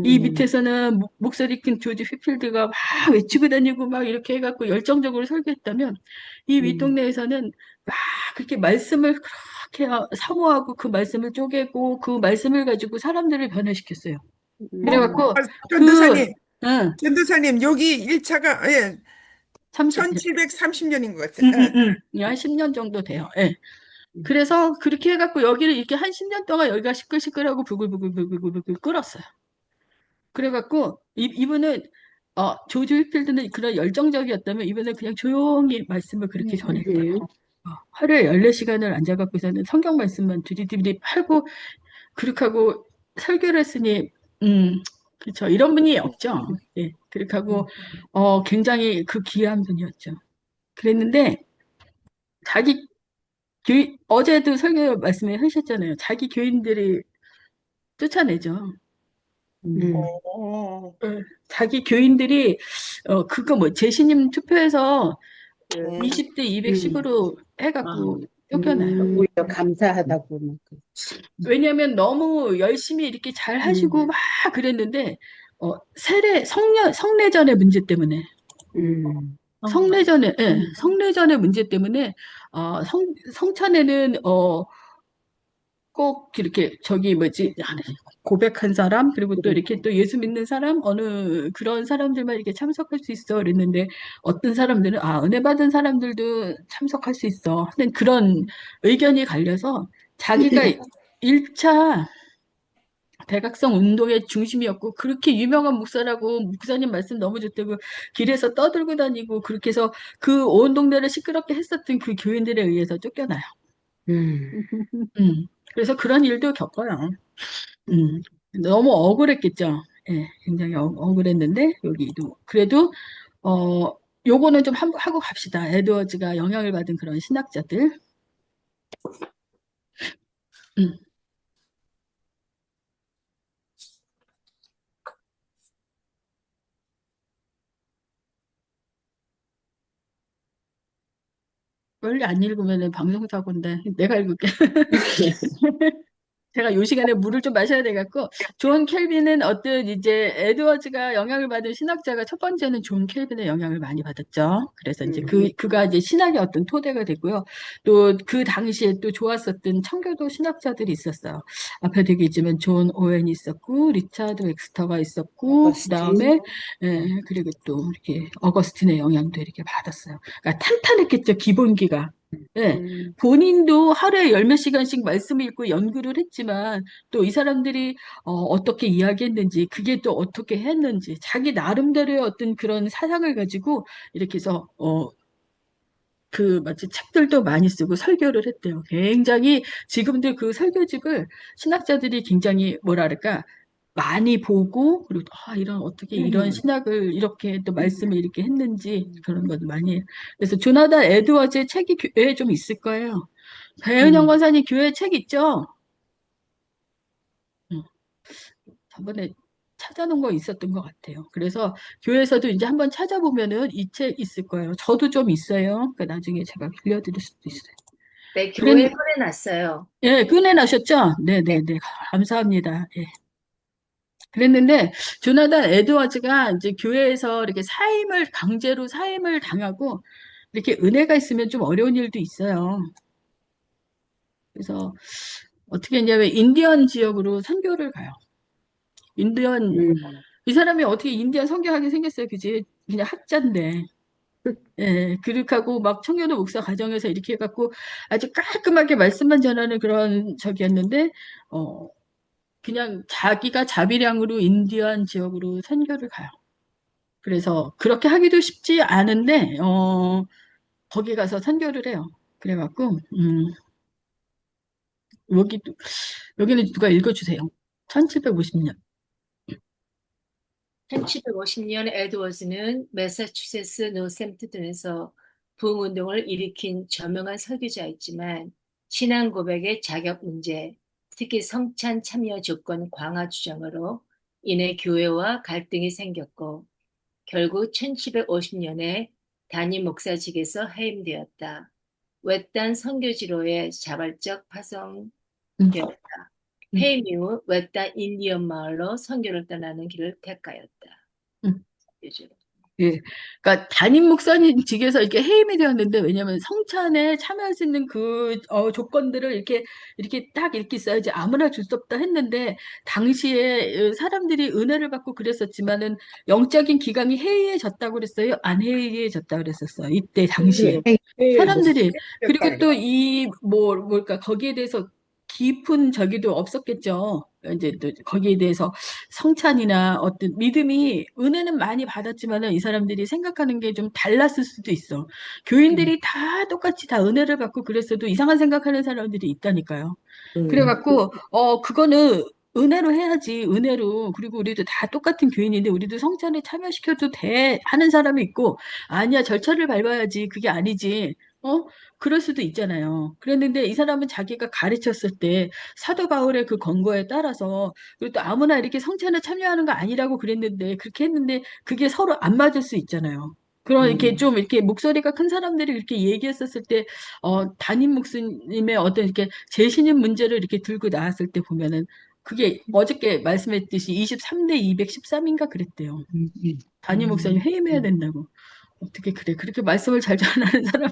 S2: 이 밑에서는 목소리 큰 조지 휘필드가 막 외치고 다니고 막 이렇게 해갖고 열정적으로 설교했다면 이 윗동네에서는 막 그렇게 말씀을 그렇게 사모하고 그 말씀을 쪼개고 그 말씀을 가지고 사람들을 변화시켰어요. 그래갖고 응,
S9: 전도사님, 여기 1차가
S2: 30년.
S9: 1730년인 것 같아요.
S2: 한 10년 정도 돼요. 예. 그래서 그렇게 해갖고 여기를 이렇게 한 10년 동안 여기가 시끌시끌하고 부글부글 끓었어요. 그래갖고 이분은 조지 휘필드는 그런 열정적이었다면 이분은 그냥 조용히 말씀을 그렇게 전했어요. 하루에 14시간을 앉아갖고서는 성경 말씀만 두리두리 팔고 그렇게 하고 설교를 했으니 그렇죠. 이런 분이 없죠. 예. 그렇게 하고 굉장히 그 귀한 분이었죠. 그랬는데 자기 어제도 설교 말씀에 하셨잖아요. 자기 교인들이 쫓아내죠. 자기 교인들이 그거 뭐 제시님 투표해서 20대 210으로 해갖고 쫓겨나요.
S6: 오히려 감사하다고. 막.
S2: 왜냐하면 너무 열심히 이렇게 잘 하시고 막 그랬는데 성례전의 문제 때문에 성례전의 문제 때문에 성찬에는 꼭 이렇게 고백한 사람 그리고 또 이렇게 또 예수 믿는 사람 어느 그런 사람들만 이렇게 참석할 수 있어 그랬는데 어떤 사람들은 은혜 받은 사람들도 참석할 수 있어 하는 그런 의견이 갈려서 자기가 1차 대각성 운동의 중심이었고 그렇게 유명한 목사라고 목사님 말씀 너무 좋다고 길에서 떠들고 다니고 그렇게 해서 그 온 동네를 시끄럽게 했었던 그 교인들에 의해서 쫓겨나요.
S6: 음.
S2: 그래서 그런 일도 겪어요. 너무 억울했겠죠. 예, 굉장히 억울했는데 여기도 그래도 요거는 좀 하고 갑시다. 에드워즈가 영향을 받은 그런 신학자들. 음. 빨리 안 읽으면 방송 사고인데 내가 읽을게. 제가 요 시간에 물을 좀 마셔야 돼갖고 존 켈빈은 어떤 이제 에드워즈가 영향을 받은 신학자가 첫 번째는 존 켈빈의 영향을 많이 받았죠. 그래서 이제 그가 이제 신학의 어떤 토대가 되고요. 또 그 당시에 또 좋았었던 청교도 신학자들이 있었어요. 앞에도 얘기했지만 존 오웬이 있었고 리차드 웩스터가 있었고
S1: 어거스틴.
S2: 그다음에 그리고 또 이렇게 어거스틴의 영향도 이렇게 받았어요. 그러니까 탄탄했겠죠 기본기가. 예. 본인도 하루에 열 몇 시간씩 말씀을 읽고 연구를 했지만 또 이 사람들이 어떻게 이야기했는지 그게 또 어떻게 했는지 자기 나름대로의 어떤 그런 사상을 가지고 이렇게 해서 그 마치 책들도 많이 쓰고 설교를 했대요. 굉장히 지금도 그 설교집을 신학자들이 굉장히 뭐랄까 많이 보고 그리고 이런 어떻게 이런 신학을 이렇게 또 말씀을 이렇게 했는지 그런 것도 많이 해요. 그래서 조나단 에드워즈의 책이 교회에 좀 있을 거예요. 배은영 권사님 교회 책 있죠? 응. 저번에 찾아놓은 거 있었던 것 같아요. 그래서 교회에서도 이제 한번 찾아보면은 이 책 있을 거예요. 저도 좀 있어요. 그러니까 나중에 제가 빌려드릴 수도 있어요.
S3: 네,
S2: 그랬-
S3: 교회 꺼내놨어요.
S2: 예, 꺼내놨었죠? 네네네. 감사합니다. 예. 그랬는데 조나단 에드워즈가 이제 교회에서 이렇게 강제로 사임을 당하고 이렇게 은혜가 있으면 좀 어려운 일도 있어요. 그래서 어떻게 했냐면 인디언 지역으로 선교를 가요. 이 사람이 어떻게 인디언 선교하게 생겼어요, 그지? 그냥 학자인데. 예, 그렇고 막 청교도 목사 가정에서 이렇게 해갖고 아주 깔끔하게 말씀만 전하는 그런 적이었는데, 그냥 자기가 자비량으로 인디언 지역으로 선교를 가요. 그래서 그렇게 하기도 쉽지 않은데, 거기 가서 선교를 해요. 그래갖고, 여기는 누가 읽어주세요. 1750년.
S3: 1750년 에드워즈는 매사추세츠 노샘프턴에서 부흥운동을 일으킨 저명한 설교자였지만 신앙 고백의 자격 문제, 특히 성찬 참여 조건 강화 주장으로 인해 교회와 갈등이 생겼고 결국 1750년에 담임 목사직에서 해임되었다. 외딴 선교지로의 자발적 파송되었다. 해임 이후 외딴 인디언 마을로 선교를 떠나는 길을 택하였다.
S2: 음.
S3: 요즘.
S2: 예. 그러니까 담임 목사님 직에서 이렇게 해임이 되었는데 왜냐면 성찬에 참여할 수 있는 그 조건들을 이렇게 딱 이렇게 써야지 아무나 줄 수 없다 했는데 당시에 사람들이 은혜를 받고 그랬었지만은 영적인 기강이 해이해졌다고 그랬어요. 안 해이해졌다고 그랬었어요. 이때 당시에 사람들이 그리고 또 뭘까 거기에 대해서 깊은 저기도 없었겠죠. 이제 또 거기에 대해서 성찬이나 어떤 믿음이 은혜는 많이 받았지만은 이 사람들이 생각하는 게 좀 달랐을 수도 있어. 교인들이 다 똑같이 다 은혜를 받고 그랬어도 이상한 생각하는 사람들이 있다니까요. 그래갖고 그거는 은혜로 해야지 은혜로. 그리고 우리도 다 똑같은 교인인데 우리도 성찬에 참여시켜도 돼 하는 사람이 있고 아니야 절차를 밟아야지 그게 아니지. 그럴 수도 있잖아요. 그랬는데 이 사람은 자기가 가르쳤을 때 사도 바울의 그 권고에 따라서 그리고 또 아무나 이렇게 성찬에 참여하는 거 아니라고 그랬는데 그렇게 했는데 그게 서로 안 맞을 수 있잖아요. 그런 이렇게 좀 이렇게 목소리가 큰 사람들이 이렇게 얘기했었을 때 담임 목사님의 어떤 이렇게 재신임 문제를 이렇게 들고 나왔을 때 보면은 그게 어저께 말씀했듯이 23대 213인가 그랬대요. 담임 목사님 해임해야 된다고. 어떻게 그래? 그렇게 말씀을 잘 전하는 사람,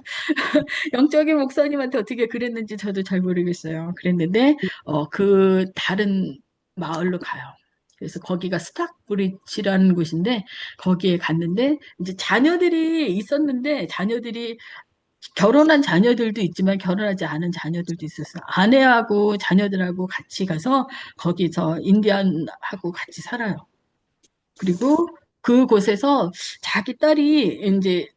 S2: 영적인 목사님한테 어떻게 그랬는지 저도 잘 모르겠어요. 그랬는데, 그 다른 마을로 가요. 그래서 거기가 스탁브리지라는 곳인데, 거기에 갔는데, 이제 자녀들이 있었는데, 자녀들이 결혼한 자녀들도 있지만 결혼하지 않은 자녀들도 있었어요. 아내하고 자녀들하고 같이 가서 거기서 인디언하고 같이 살아요. 그리고 그곳에서 자기 딸이 이제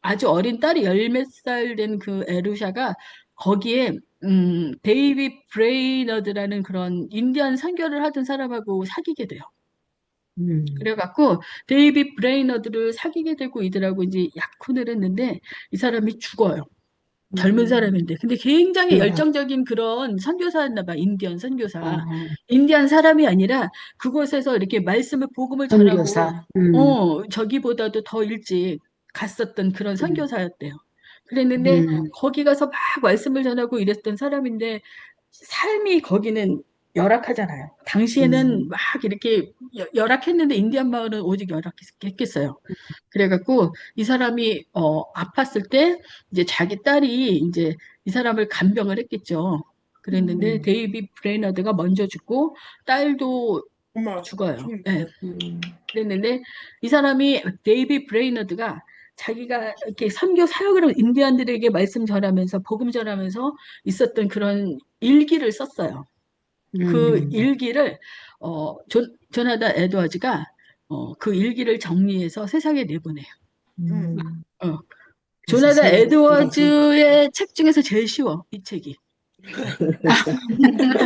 S2: 아주 어린 딸이 열 몇 살 된 그 에루샤가 거기에 데이비 브레이너드라는 그런 인디언 선교를 하던 사람하고 사귀게 돼요. 그래갖고 데이비 브레이너드를 사귀게 되고 이들하고 이제 약혼을 했는데 이 사람이 죽어요. 젊은 사람인데. 근데 굉장히 열정적인 그런 선교사였나 봐. 인디언 선교사. 인디언 사람이 아니라 그곳에서 이렇게 말씀을 복음을 전하고
S6: 선교사.
S2: 저기보다도 더 일찍 갔었던 그런 선교사였대요. 그랬는데 거기 가서 막 말씀을 전하고 이랬던 사람인데 삶이 거기는 열악하잖아요. 당시에는 막 이렇게 열악했는데 인디안 마을은 오직 열악했겠어요. 그래갖고 이 사람이 아팠을 때 이제 자기 딸이 이제 이 사람을 간병을 했겠죠. 그랬는데 데이비 브레이너드가 먼저 죽고 딸도
S9: 어머,
S2: 죽어요.
S9: 죽는다.
S2: 예. 그랬는데 이 사람이 데이비 브레이너드가 자기가 이렇게 선교 사역을 하고 인디안들에게 말씀 전하면서 복음 전하면서 있었던 그런 일기를 썼어요. 그 일기를 조나단 에드워즈가 그 일기를 정리해서 세상에 내보내요. 어, 조나단 에드워즈의 책 중에서 제일 쉬워, 이 책이.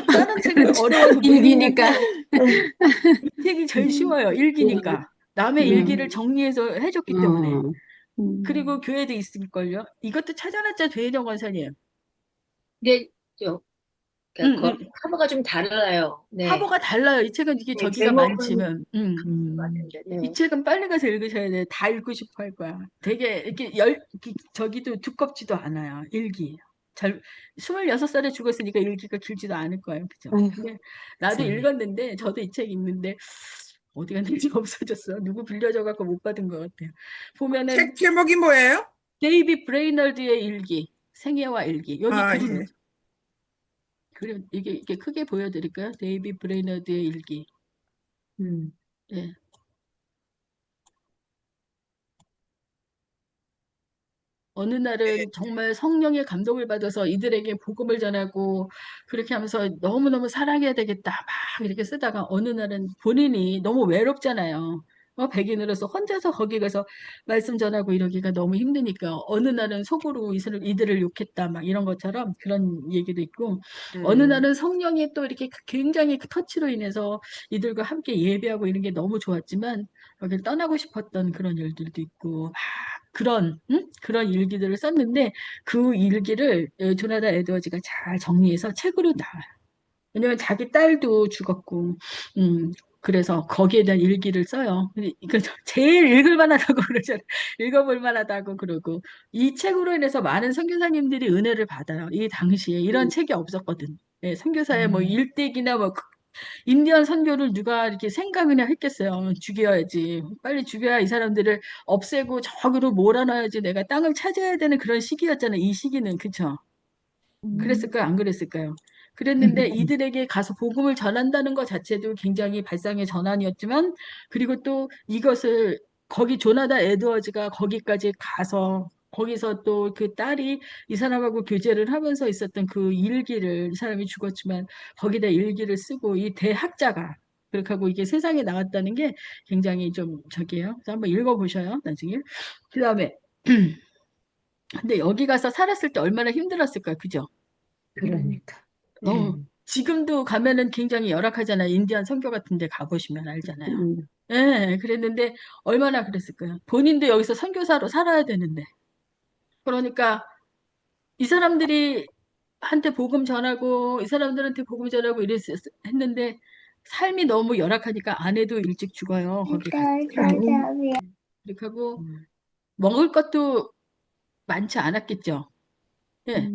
S2: 다른 책은 어려워서 못
S6: 일기니까.
S2: 읽는데 이 책이 제일 쉬워요. 일기니까. 남의 일기를 정리해서 해줬기 때문에. 그리고 교회도 있을걸요. 이것도 찾아놨자 죄정 권선이에요.
S3: 근데 저 그러니까
S2: 응, 응.
S3: 커버가 좀 달라요. 네.
S2: 화보가 달라요. 이 책은 이게
S3: 네,
S2: 저기가
S3: 제목은
S2: 많지만.
S3: 맞는데,
S2: 이
S3: 네.
S2: 책은 빨리 가서 읽으셔야 돼. 다 읽고 싶어 할 거야. 되게 이렇게 저기도 두껍지도 않아요. 일기. 26살에 죽었으니까 일기가 길지도 않을 거예요. 그죠? 근데 나도 읽었는데, 저도 이 책 읽는데, 어디 갔는지 없어졌어. 누구 빌려줘갖고 못 받은 것 같아요. 보면은,
S9: 책 제목이 뭐예요?
S2: 데이비 브레이너드의 일기. 생애와 일기. 여기
S9: 아,
S2: 그림,
S9: 예.
S2: 이게 크게 보여드릴까요? 데이비 브레이너드의 일기. 예. 어느 날은 정말 성령의 감동을 받아서 이들에게 복음을 전하고 그렇게 하면서 너무너무 사랑해야 되겠다 막 이렇게 쓰다가 어느 날은 본인이 너무 외롭잖아요. 백인으로서 혼자서 거기 가서 말씀 전하고 이러기가 너무 힘드니까 어느 날은 속으로 이들을 욕했다 막 이런 것처럼 그런 얘기도 있고 어느 날은 성령이 또 이렇게 굉장히 그 터치로 인해서 이들과 함께 예배하고 이런 게 너무 좋았지만 여기를 떠나고 싶었던 그런 일들도 있고 막 그런 일기들을 썼는데 그 일기를 조나단 에드워즈가 잘 정리해서 책으로 나와요. 왜냐면 자기 딸도 죽었고, 그래서 거기에 대한 일기를 써요. 근데 이거 제일 읽을 만하다고 그러잖아요. 읽어볼 만하다고 그러고 이 책으로 인해서 많은 선교사님들이 은혜를 받아요. 이 당시에 이런 책이 없었거든. 예, 선교사의 뭐 일대기나 뭐 인디언 선교를 누가 이렇게 생각이나 했겠어요. 죽여야지. 빨리 죽여야 이 사람들을 없애고 저기로 몰아넣어야지 내가 땅을 차지해야 되는 그런 시기였잖아요. 이 시기는. 그쵸? 그랬을까요? 안 그랬을까요? 그랬는데 이들에게 가서 복음을 전한다는 것 자체도 굉장히 발상의 전환이었지만 그리고 또 이것을 거기 조나단 에드워즈가 거기까지 가서 거기서 또 그 딸이 이 사람하고 교제를 하면서 있었던 그 일기를 이 사람이 죽었지만 거기다 일기를 쓰고 이 대학자가 그렇게 하고 이게 세상에 나왔다는 게 굉장히 좀 저기예요. 그래서 한번 읽어보셔요. 나중에. 그 다음에 근데 여기 가서 살았을 때 얼마나 힘들었을까요? 그죠?
S6: 그러니까.
S2: 지금도 가면은 굉장히 열악하잖아요. 인디안 선교 같은 데 가보시면 알잖아요. 예, 그랬는데 얼마나 그랬을까요? 본인도 여기서 선교사로 살아야 되는데. 그러니까 이 사람들이 한테 복음 전하고 이 사람들한테 복음 전하고 했는데 삶이 너무 열악하니까 아내도 일찍 죽어요. 거기 이렇게 하고 먹을 것도 많지 않았겠죠. 예.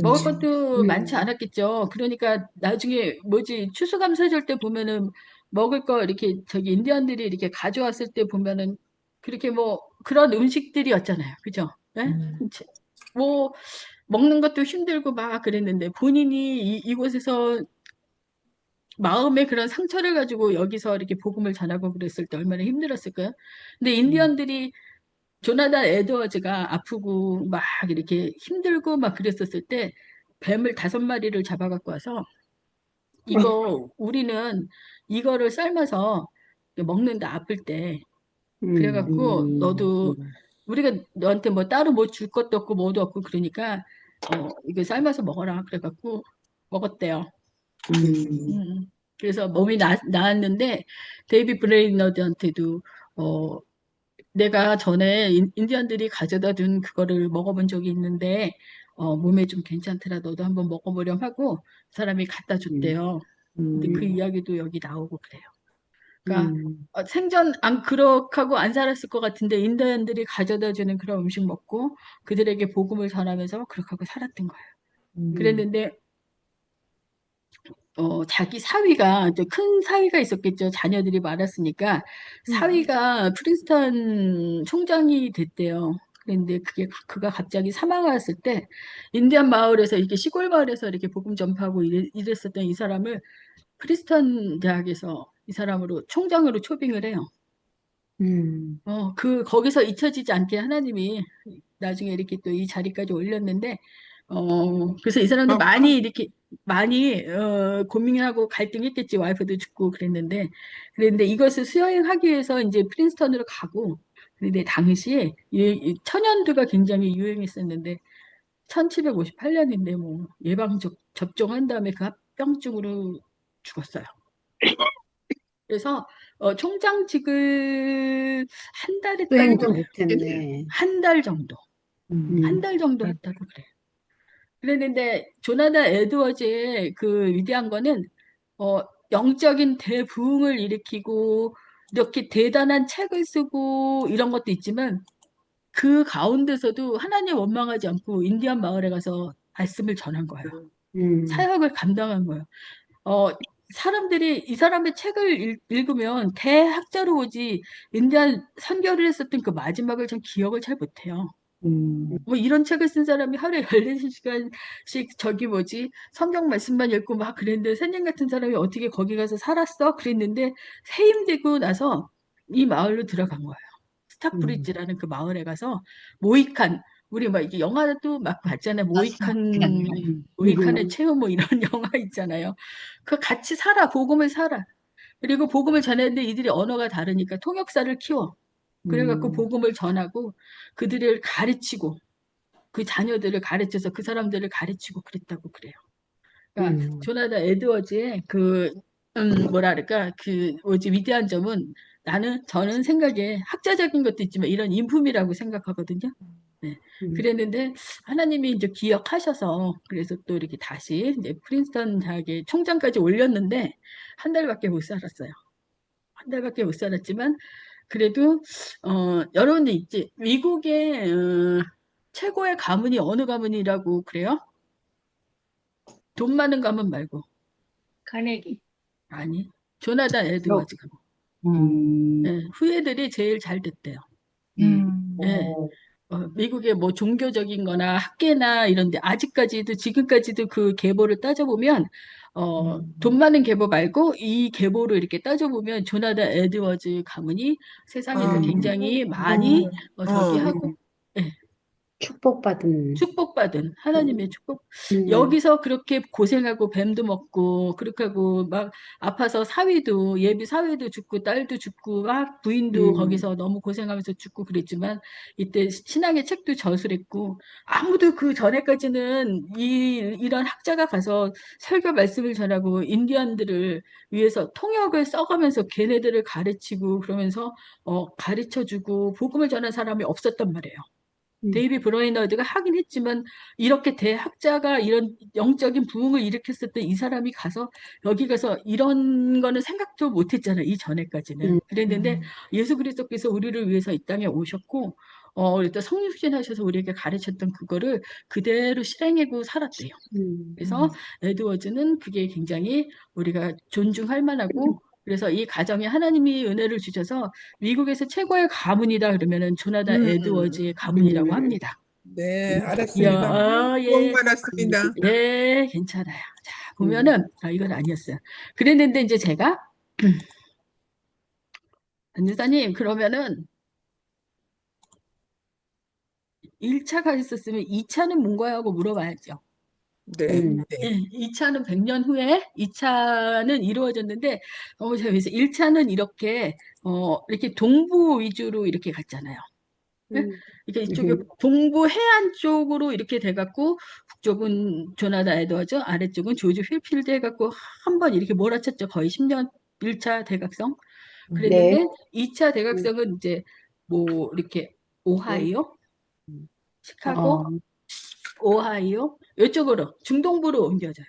S2: 먹을 것도 많지 않았겠죠. 그러니까 나중에 뭐지 추수감사절 때 보면은 먹을 거 이렇게 저기 인디언들이 이렇게 가져왔을 때 보면은 그렇게 뭐 그런 음식들이었잖아요. 그죠? 예? 뭐 먹는 것도 힘들고 막 그랬는데 본인이 이곳에서 마음의 그런 상처를 가지고 여기서 이렇게 복음을 전하고 그랬을 때 얼마나 힘들었을까요? 근데 인디언들이 조나단 에드워즈가 아프고 막 이렇게 힘들고 막 그랬었을 때 뱀을 5마리를 잡아갖고 와서 우리는 이거를 삶아서 먹는다, 아플 때. 그래갖고 너도 우리가 너한테 뭐 따로 뭐 줄 것도 없고 뭐도 없고 그러니까 이거 삶아서 먹어라. 그래갖고 먹었대요. 그래서 몸이 나았는데 데이비 브레이너드한테도 내가 전에 인디언들이 가져다 준 그거를 먹어본 적이 있는데 몸에 좀 괜찮더라. 너도 한번 먹어보렴 하고 사람이 갖다 줬대요. 근데 그 이야기도 여기 나오고 그래요. 그러니까 생전 안 그렇게 하고 안 살았을 것 같은데 인디언들이 가져다 주는 그런 음식 먹고 그들에게 복음을 전하면서 그렇게 하고 살았던 거예요. 그랬는데 자기 사위가 또 큰 사위가 있었겠죠. 자녀들이 많았으니까 사위가 프린스턴 총장이 됐대요. 그런데 그가 갑자기 사망하였을 때 인디안 마을에서 이렇게 시골 마을에서 이렇게 복음 전파하고 이랬었던 이 사람을 프린스턴 대학에서 이 사람으로 총장으로 초빙을 해요. 거기서 잊혀지지 않게 하나님이 나중에 이렇게 또 이 자리까지 올렸는데, 그래서 이 사람도 많이 이렇게, 많이, 고민하고 갈등했겠지. 와이프도 죽고 그랬는데 이것을 수여행하기 위해서 이제 프린스턴으로 가고, 근데 당시에 이 천연두가 굉장히 유행했었는데, 1758년인데 뭐 접종한 다음에 그 합병증으로 죽었어요. 그래서 총장직을 한 달 했다고
S6: 수행도
S2: 그래요.
S6: 못했네.
S2: 한 달 정도. 한 달 정도 했다고 그래요. 그랬는데 조나단 에드워즈의 그 위대한 거는 영적인 대부흥을 일으키고 이렇게 대단한 책을 쓰고 이런 것도 있지만 그 가운데서도 하나님 원망하지 않고 인디안 마을에 가서 말씀을 전한 거예요. 사역을 감당한 거예요. 사람들이 이 사람의 책을 읽으면 대학자로 오지 인디안 선교를 했었던 그 마지막을 전 기억을 잘 못해요. 뭐 이런 책을 쓴 사람이 하루에 14시간씩 성경 말씀만 읽고 막 그랬는데 선생 같은 사람이 어떻게 거기 가서 살았어? 그랬는데 해임되고 나서 이 마을로 들어간 거예요. 스탁브리지라는 그 마을에 가서 모이칸, 우리 막 이게 영화도 막 봤잖아요. 모이칸의 체험 뭐 이런 영화 있잖아요. 그 같이 살아, 복음을 살아. 그리고 복음을 전했는데 이들이 언어가 다르니까 통역사를 키워. 그래갖고 복음을 전하고 그들을 가르치고 그 자녀들을 가르쳐서 그 사람들을 가르치고 그랬다고 그래요. 그러니까 조나단 에드워즈의 뭐랄까 위대한 점은 저는 생각에 학자적인 것도 있지만 이런 인품이라고 생각하거든요. 네. 그랬는데 하나님이 이제 기억하셔서 그래서 또 이렇게 다시 이제 프린스턴 대학의 총장까지 올렸는데 한 달밖에 못 살았어요. 한 달밖에 못 살았지만 그래도 여러분들 있지 미국의 최고의 가문이 어느 가문이라고 그래요? 돈 많은 가문 말고
S3: 카네기.
S2: 아니 조나단 에드워즈 가문. 네, 후예들이 제일 잘 됐대요. 네. 미국의 뭐 종교적인 거나 학계나 이런데 아직까지도 지금까지도 그 계보를 따져보면 돈 많은 계보 말고 이 계보를 이렇게 따져보면 조나단 에드워즈 가문이 세상에서 굉장히 많이 저기 하고 예, 축복받은 하나님의 축복. 여기서 그렇게 고생하고 뱀도 먹고 그렇게 하고 막 아파서 예비 사위도 죽고 딸도 죽고 막 부인도 거기서 너무 고생하면서 죽고 그랬지만 이때 신앙의 책도 저술했고 아무도 그 전에까지는 이런 학자가 가서 설교 말씀을 전하고 인디언들을 위해서 통역을 써가면서 걔네들을 가르치고 그러면서 가르쳐주고 복음을 전한 사람이 없었단 말이에요. 데이비 브로이너드가 하긴 했지만 이렇게 대학자가 이런 영적인 부흥을 일으켰었던 이 사람이 가서 여기 가서 이런 거는 생각도 못했잖아요. 이 전에까지는. 그랬는데 예수 그리스도께서 우리를 위해서 이 땅에 오셨고 일단 성육신하셔서 우리에게 가르쳤던 그거를 그대로 실행하고 살았대요. 그래서 에드워즈는 그게 굉장히 우리가 존중할 만하고 그래서 이 가정에 하나님이 은혜를 주셔서 미국에서 최고의 가문이다 그러면은 조나단 에드워즈의 가문이라고 합니다.
S9: 네, 알았습니다. 복
S2: 예,
S9: 많았습니다.
S2: 예, 괜찮아요. 자, 보면은 이건 아니었어요. 그랬는데 이제 제가 안유사님 그러면은 1차가 있었으면 2차는 뭔가요? 하고 물어봐야죠.
S9: 네, 네.
S2: 예, 2차는 100년 후에 2차는 이루어졌는데 너무 재밌어요. 1차는 이렇게 동부 위주로 이렇게 갔잖아요. 예? 이렇게 이쪽에 동부 해안 쪽으로 이렇게 돼갖고 북쪽은 조나단 에드워즈, 아래쪽은 조지 휠필드 해갖고 한번 이렇게 몰아쳤죠. 거의 10년 1차 대각성. 그랬는데 2차 대각성은 이제 뭐 이렇게 오하이오, 시카고, 오하이오 이쪽으로 중동부로 옮겨져요.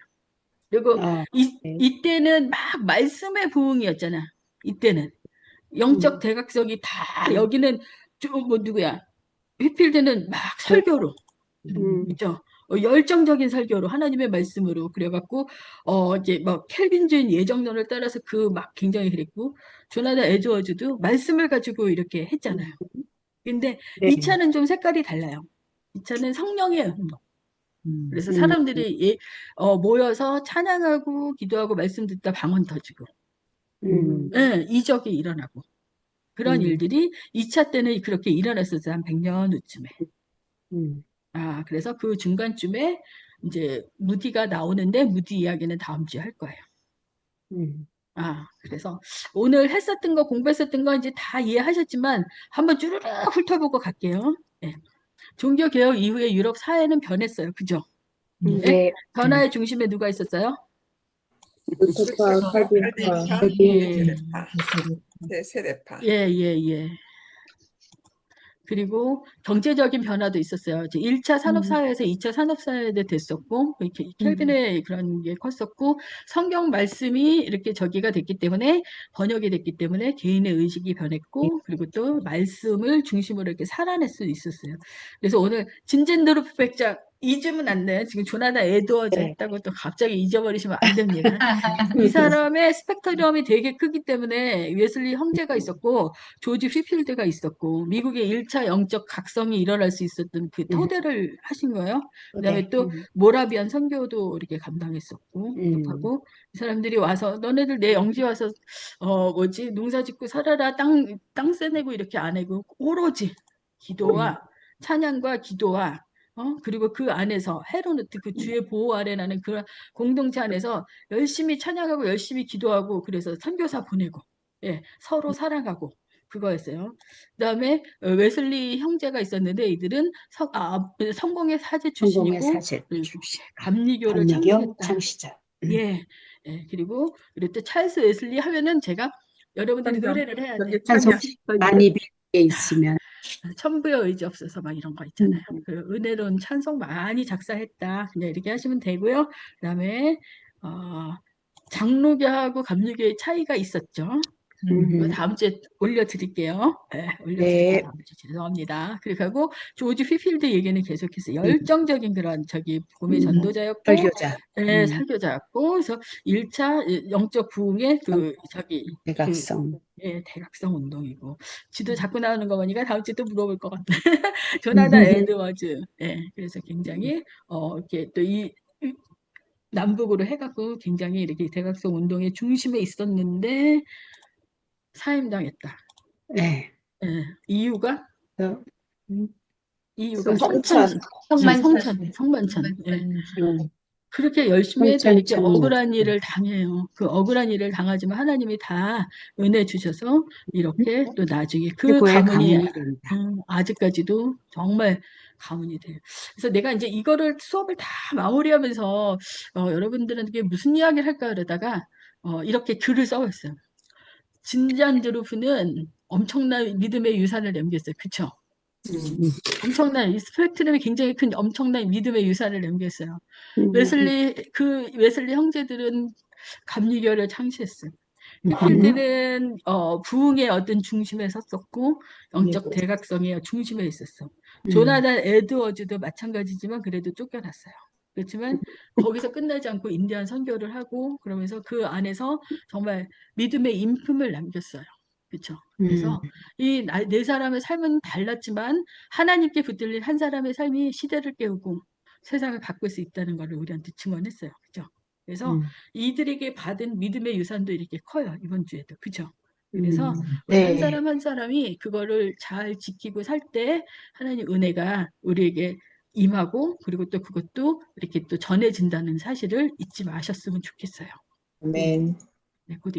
S2: 그리고 이때는 막 말씀의 부흥이었잖아. 이때는 영적 대각성이 다 여기는 뭐 누구야? 휘필드는 막 설교로 그죠? 열정적인 설교로 하나님의 말씀으로 그래갖고 이제 뭐 켈빈주의 예정론을 따라서 그 막 굉장히 그랬고 조나단 에드워즈도 말씀을 가지고 이렇게 했잖아요. 근데 2차는 좀 색깔이 달라요. 2차는 성령의 운동. 그래서 사람들이 모여서 찬양하고 기도하고 말씀 듣다 방언 터지고 예, 이적이 일어나고 그런 일들이 2차 때는 그렇게 일어났었어요. 한 100년 후쯤에. 그래서 그 중간쯤에 이제 무디가 나오는데 무디 이야기는 다음 주에 할 거예요. 그래서 오늘 공부했었던 거 이제 다 이해하셨지만 한번 쭈르륵 훑어보고 갈게요. 예. 종교개혁 이후에 유럽 사회는 변했어요. 그죠? 예? 변화의 중심에 누가 있었어요?
S1: 루터파, 칼빈파,
S2: 예.
S9: 세례파.
S2: 예. 그리고 경제적인 변화도 있었어요. 이제 1차 산업사회에서 2차 산업사회에 됐었고, 이렇게 켈빈의 그런 게 컸었고, 성경 말씀이 이렇게 저기가 됐기 때문에, 번역이 됐기 때문에 개인의 의식이 변했고, 그리고 또 말씀을 중심으로 이렇게 살아낼 수 있었어요. 그래서 오늘 진젠드루프 백작 잊으면 안 돼요. 지금 조나단 에드워즈 했다고 또 갑자기 잊어버리시면 안 됩니다. 이 사람의 스펙트럼이 되게 크기 때문에 웨슬리 형제가 있었고 조지 휘필드가 있었고 미국의 1차 영적 각성이 일어날 수 있었던 그 토대를 하신 거예요. 그다음에 또 모라비안 선교도 이렇게 감당했었고 또 하고 이 사람들이 와서 너네들 내 영지 와서 농사 짓고 살아라 땅 떼내고 이렇게 안 하고 오로지 기도와 찬양과 기도와 그리고 그 안에서 헤로노트 그 주의 보호 아래 나는 그런 공동체 안에서 열심히 찬양하고 열심히 기도하고 그래서 선교사 보내고 서로 사랑하고 그거였어요. 그다음에 웨슬리 형제가 있었는데 이들은 성공의 사제 출신이고 감리교를 창시했다. 그리고 또 찰스 웨슬리 하면은 제가 여러분들이 노래를 해야 돼.
S6: 많이 게 있으면
S2: 천부의 의지 없어서 막 이런 거 있잖아요. 그 은혜로운 찬송 많이 작사했다. 그냥 이렇게 하시면 되고요. 그다음에 장로교하고 감리교의 차이가 있었죠. 다음 주에 올려드릴게요. 올려드릴게요. 다음 주에 죄송합니다. 그리고 조지 휘필드 얘기는 계속해서 열정적인 그런 복음의 전도자였고
S6: 설교자.
S2: 설교자였고 그래서 1차 영적 부흥의
S6: 대각성.
S2: 대각성 운동이고 지도 자꾸 나오는 거 보니까 다음 주에 또 물어볼 것 같아. 조나단 에드워즈. 그래서 굉장히 이렇게 또 이 남북으로 해갖고 굉장히 이렇게 대각성 운동의 중심에 있었는데 사임당했다. 이유가 성만찬. 그렇게 열심히 해도 이렇게 억울한 일을 당해요. 그 억울한 일을 당하지만 하나님이 다 은혜 주셔서 이렇게 또 나중에 그 가문이 아직까지도 정말 가문이 돼요. 그래서 내가 이제 이거를 수업을 다 마무리하면서 여러분들한테 무슨 이야기를 할까 그러다가 이렇게 글을 써왔어요. 진잔드루프는 엄청난 믿음의 유산을 남겼어요. 그쵸? 엄청난 이 스펙트럼이 굉장히 큰 엄청난 믿음의 유산을 남겼어요. 웨슬리 형제들은 감리교를 창시했어요. 휘필드는 부흥의 어떤 중심에 섰었고 영적 대각성의 중심에 있었어. 조나단 에드워즈도 마찬가지지만 그래도 쫓겨났어요. 그렇지만 거기서 끝나지 않고 인디안 선교를 하고 그러면서 그 안에서 정말 믿음의 인품을 남겼어요. 그렇죠? 그래서 이 네 사람의 삶은 달랐지만 하나님께 붙들린 한 사람의 삶이 시대를 깨우고 세상을 바꿀 수 있다는 것을 우리한테 증언했어요. 그렇죠? 그래서 이들에게 받은 믿음의 유산도 이렇게 커요. 이번 주에도. 그렇죠? 그래서 우리 한
S10: 네.
S2: 사람 한 사람이 그거를 잘 지키고 살 때 하나님 은혜가 우리에게 임하고 그리고 또 그것도 이렇게 또 전해진다는 사실을 잊지 마셨으면 좋겠어요.
S1: 아멘.
S2: 네, 곧